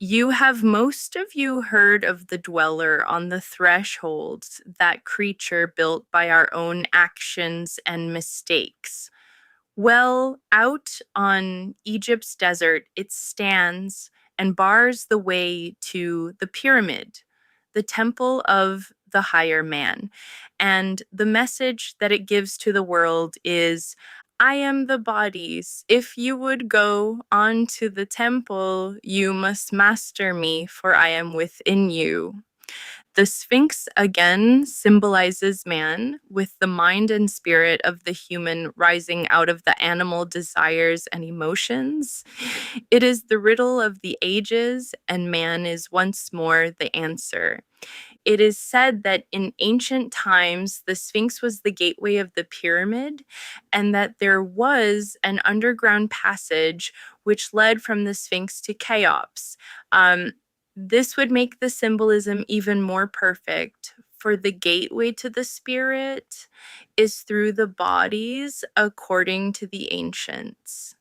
Speaker 1: You have most of you heard of the dweller on the threshold, that creature built by our own actions and mistakes. Well, out on Egypt's desert, it stands and bars the way to the pyramid, the temple of the higher man. And the message that it gives to the world is, I am the bodies. If you would go on to the temple, you must master me, for I am within you. The Sphinx again symbolizes man, with the mind and spirit of the human rising out of the animal desires and emotions. It is the riddle of the ages, and man is once more the answer. It is said that in ancient times, the Sphinx was the gateway of the pyramid, and that there was an underground passage which led from the Sphinx to Cheops. This would make the symbolism even more perfect, for the gateway to the spirit is through the bodies, according to the ancients.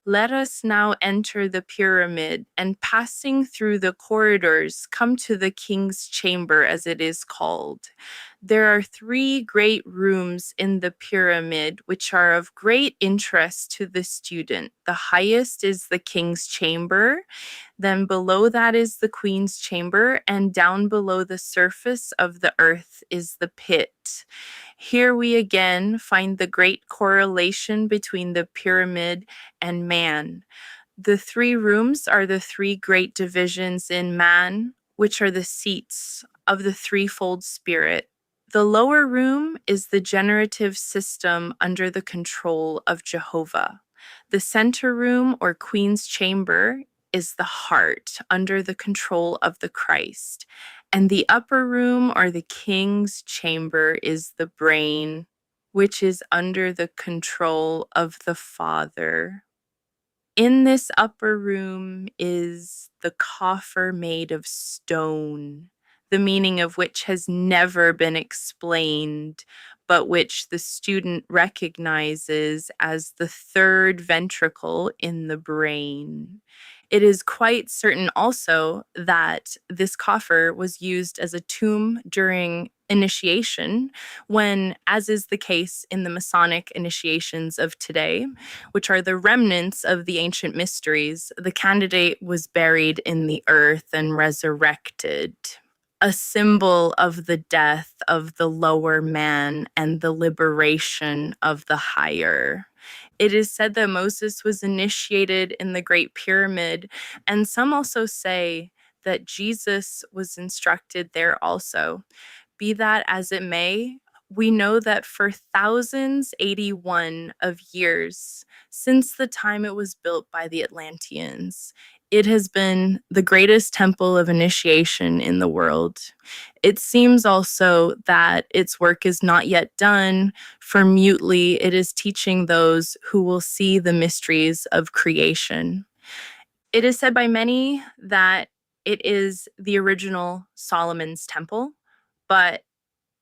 Speaker 1: Let us now enter the pyramid, and passing through the corridors, come to the king's chamber, as it is called. There are 3 great rooms in the pyramid, which are of great interest to the student. The highest is the king's chamber, then below that is the queen's chamber, and down below the surface of the earth is the pit. Here we again find the great correlation between the pyramid and man. The 3 rooms are the 3 great divisions in man, which are the seats of the threefold spirit. The lower room is the generative system under the control of Jehovah. The center room, or queen's chamber, is the heart under the control of the Christ. And the upper room, or the king's chamber, is the brain, which is under the control of the Father. In this upper room is the coffer made of stone, the meaning of which has never been explained, but which the student recognizes as the 3rd ventricle in the brain. It is quite certain also that this coffer was used as a tomb during initiation, when, as is the case in the Masonic initiations of today, which are the remnants of the ancient mysteries, the candidate was buried in the earth and resurrected, a symbol of the death of the lower man and the liberation of the higher. It is said that Moses was initiated in the Great Pyramid, and some also say that Jesus was instructed there also. Be that as it may, we know that for thousands, 81 of years, since the time it was built by the Atlanteans, it has been the greatest temple of initiation in the world. It seems also that its work is not yet done, for mutely it is teaching those who will see the mysteries of creation. It is said by many that it is the original Solomon's temple, but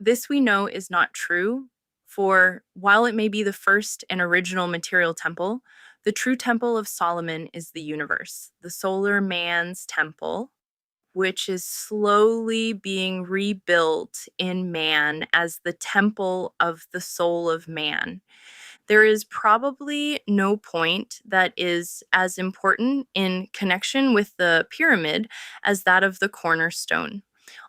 Speaker 1: this we know is not true, for while it may be the first and original material temple, the true temple of Solomon is the universe, the solar man's temple, which is slowly being rebuilt in man as the temple of the soul of man. There is probably no point that is as important in connection with the pyramid as that of the cornerstone.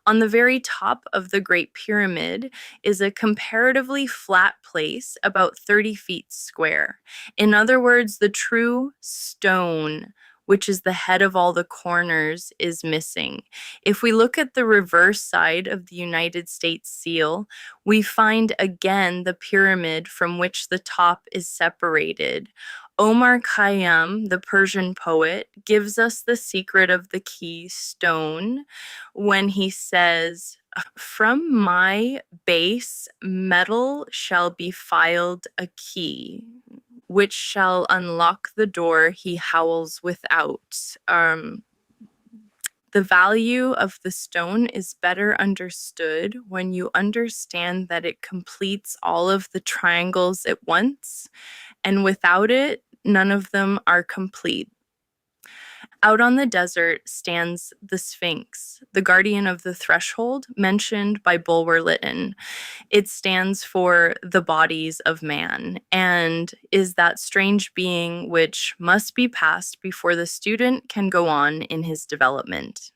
Speaker 1: On the very top of the Great Pyramid is a comparatively flat place about 30 feet square. In other words, the true stone, which is the head of all the corners, is missing. If we look at the reverse side of the United States seal, we find again the pyramid from which the top is separated. Omar Khayyam, the Persian poet, gives us the secret of the key stone when he says, "From my base metal shall be filed a key, which shall unlock the door he howls without." The value of the stone is better understood when you understand that it completes all of the triangles at once, and without it, none of them are complete. Out on the desert stands the Sphinx, the guardian of the threshold mentioned by Bulwer Lytton. It stands for the bodies of man and is that strange being which must be passed before the student can go on in his development.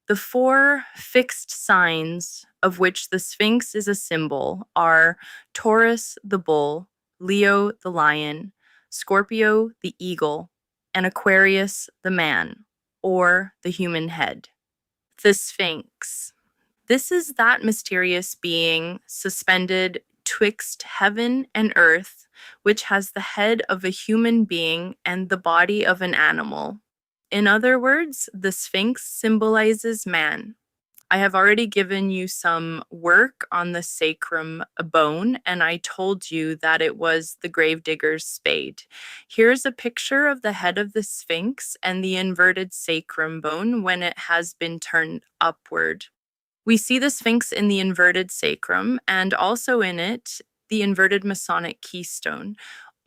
Speaker 1: The four fixed signs of which the Sphinx is a symbol are Taurus, the bull, Leo, the lion, Scorpio, the eagle, and Aquarius, the man, or the human head. The Sphinx. This is that mysterious being suspended twixt heaven and earth, which has the head of a human being and the body of an animal. In other words, the Sphinx symbolizes man. I have already given you some work on the sacrum bone, and I told you that it was the gravedigger's spade. Here's a picture of the head of the Sphinx and the inverted sacrum bone when it has been turned upward. We see the Sphinx in the inverted sacrum and also in it, the inverted Masonic keystone.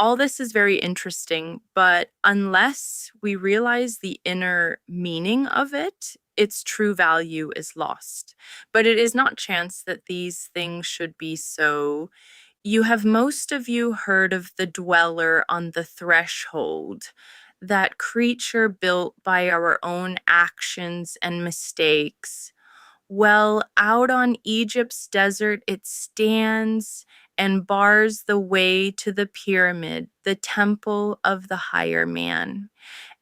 Speaker 1: All this is very interesting, but unless we realize the inner meaning of it, its true value is lost. But it is not chance that these things should be so. You have most of you heard of the dweller on the threshold, that creature built by our own actions and mistakes. Well, out on Egypt's desert it stands and bars the way to the pyramid, the temple of the higher man.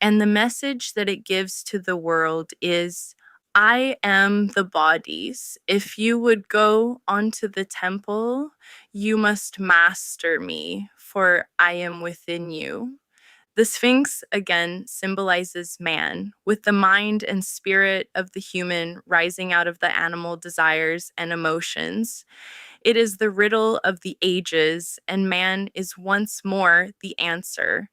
Speaker 1: And the message that it gives to the world is, I am the bodies. If you would go onto the temple, you must master me, for I am within you. The Sphinx, again, symbolizes man, with the mind and spirit of the human rising out of the animal desires and emotions. It is the riddle of the ages, and man is once more the answer.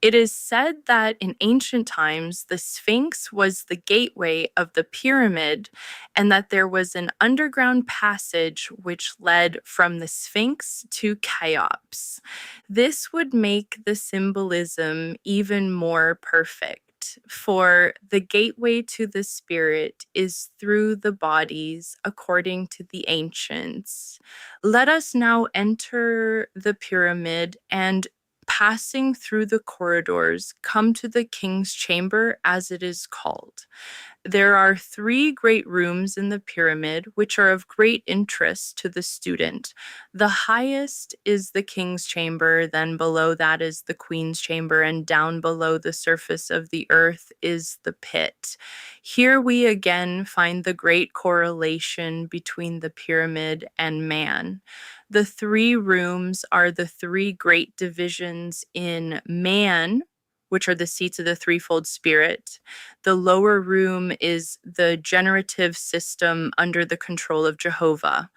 Speaker 1: It is said that in ancient times, the Sphinx was the gateway of the pyramid, and that there was an underground passage which led from the Sphinx to Cheops. This would make the symbolism even more perfect, for the gateway to the spirit is through the bodies, according to the ancients. Let us now enter the pyramid and passing through the corridors, come to the king's chamber, as it is called. There are 3 great rooms in the pyramid, which are of great interest to the student. The highest is the king's chamber, then below that is the queen's chamber, and down below the surface of the earth is the pit. Here we again find the great correlation between the pyramid and man. The 3 rooms are the 3 great divisions in man, which are the seats of the threefold spirit. The lower room is the generative system under the control of Jehovah.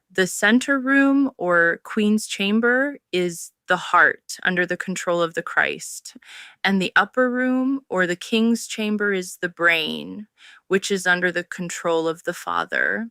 Speaker 1: The center room, or Queen's Chamber, is the heart under the control of the Christ. And the upper room, or the King's Chamber, is the brain, which is under the control of the Father.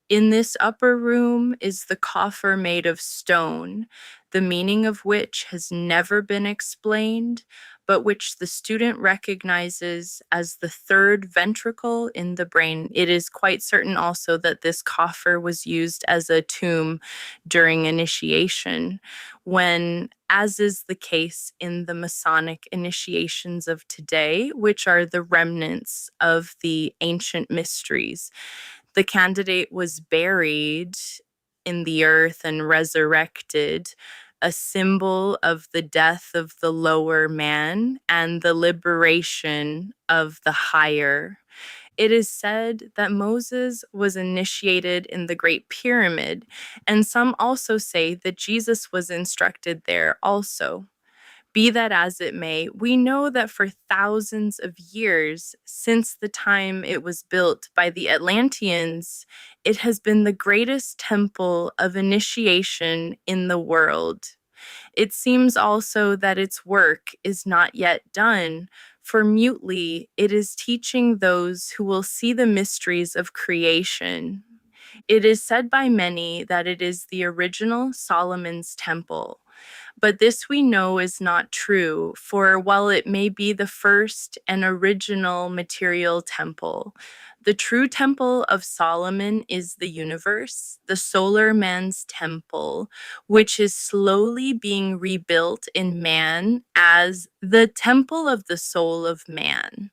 Speaker 1: In this upper room is the coffer made of stone, the meaning of which has never been explained, but which the student recognizes as the 3rd ventricle in the brain. It is quite certain also that this coffer was used as a tomb during initiation, when, as is the case in the Masonic initiations of today, which are the remnants of the ancient mysteries, the candidate was buried in the earth and resurrected, a symbol of the death of the lower man and the liberation of the higher. It is said that Moses was initiated in the Great Pyramid, and some also say that Jesus was instructed there also. Be that as it may, we know that for thousands of years, since the time it was built by the Atlanteans, it has been the greatest temple of initiation in the world. It seems also that its work is not yet done, for mutely it is teaching those who will see the mysteries of creation. It is said by many that it is the original Solomon's temple. But this we know is not true, for while it may be the first and original material temple, the true temple of Solomon is the universe, the solar man's temple, which is slowly being rebuilt in man as the temple of the soul of man.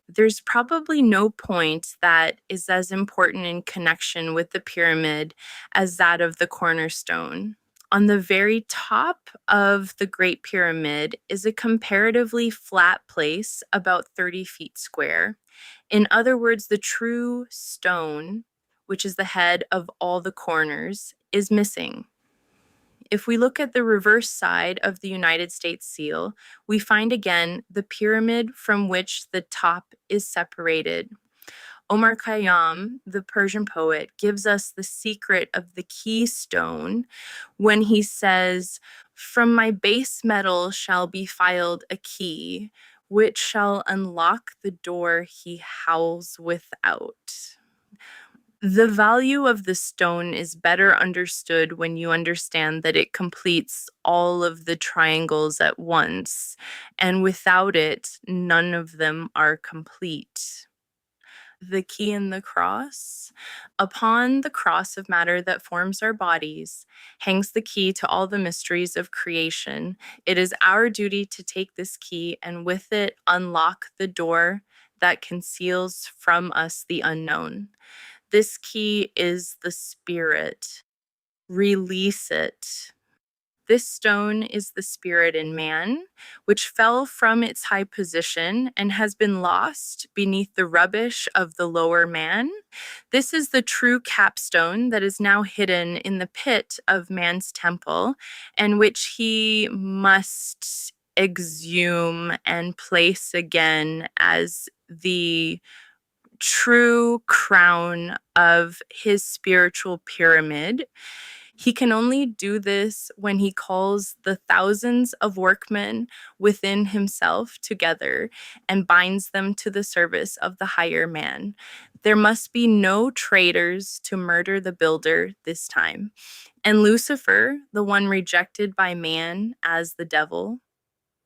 Speaker 1: There's probably no point that is as important in connection with the pyramid as that of the cornerstone. On the very top of the Great Pyramid is a comparatively flat place about 30 feet square. In other words, the true stone, which is the head of all the corners, is missing. If we look at the reverse side of the United States seal, we find again the pyramid from which the top is separated. Omar Khayyam, the Persian poet, gives us the secret of the keystone when he says, "From my base metal shall be filed a key, which shall unlock the door he howls without." The value of the stone is better understood when you understand that it completes all of the triangles at once, and without it, none of them are complete. The key and the cross. Upon the cross of matter that forms our bodies hangs the key to all the mysteries of creation. It is our duty to take this key and with it unlock the door that conceals from us the unknown. This key is the spirit. Release it. This stone is the spirit in man, which fell from its high position and has been lost beneath the rubbish of the lower man. This is the true capstone that is now hidden in the pit of man's temple, and which he must exhume and place again as the true crown of his spiritual pyramid. He can only do this when he calls the thousands of workmen within himself together and binds them to the service of the higher man. There must be no traitors to murder the builder this time. And Lucifer, the one rejected by man as the devil,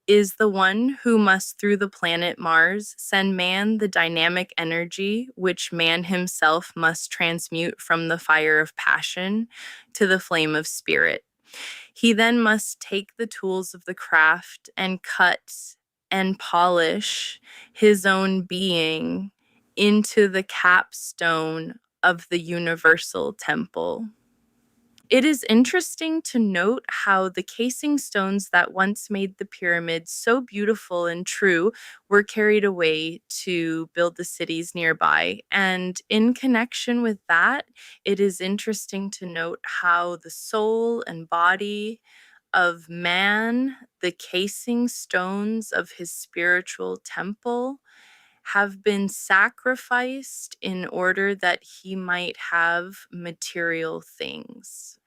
Speaker 1: is the one who must, through the planet Mars, send man the dynamic energy which man himself must transmute from the fire of passion to the flame of spirit. He then must take the tools of the craft and cut and polish his own being into the capstone of the universal temple. It is interesting to note how the casing stones that once made the pyramid so beautiful and true were carried away to build the cities nearby. And in connection with that, it is interesting to note how the soul and body of man, the casing stones of his spiritual temple, have been sacrificed in order that he might have material things.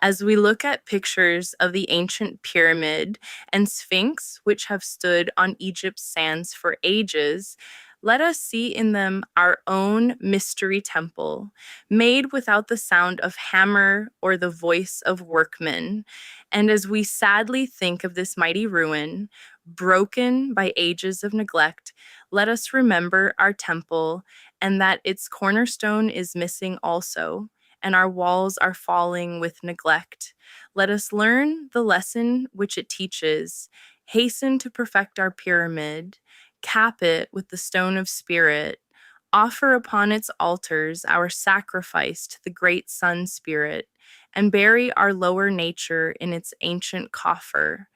Speaker 1: As we look at pictures of the ancient pyramid and sphinx, which have stood on Egypt's sands for ages, let us see in them our own mystery temple, made without the sound of hammer or the voice of workmen. And as we sadly think of this mighty ruin, broken by ages of neglect, let us remember our temple and that its cornerstone is missing also, and our walls are falling with neglect. Let us learn the lesson which it teaches, hasten to perfect our pyramid, cap it with the stone of spirit, offer upon its altars our sacrifice to the great sun spirit, and bury our lower nature in its ancient coffer.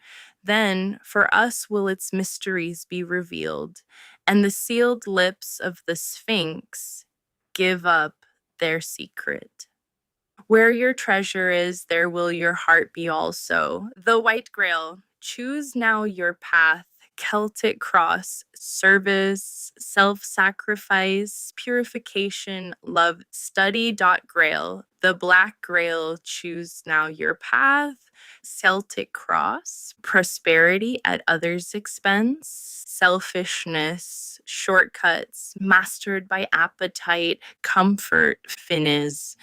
Speaker 1: Then for us will its mysteries be revealed, and the sealed lips of the Sphinx give up their secret. Where your treasure is, there will your heart be also. The White Grail. Choose now your path. Celtic cross, service, self sacrifice, purification, love, study.grail. The Black Grail. Choose now your path. Celtic cross, prosperity at others' expense, selfishness, shortcuts, mastered by appetite, comfort, finis.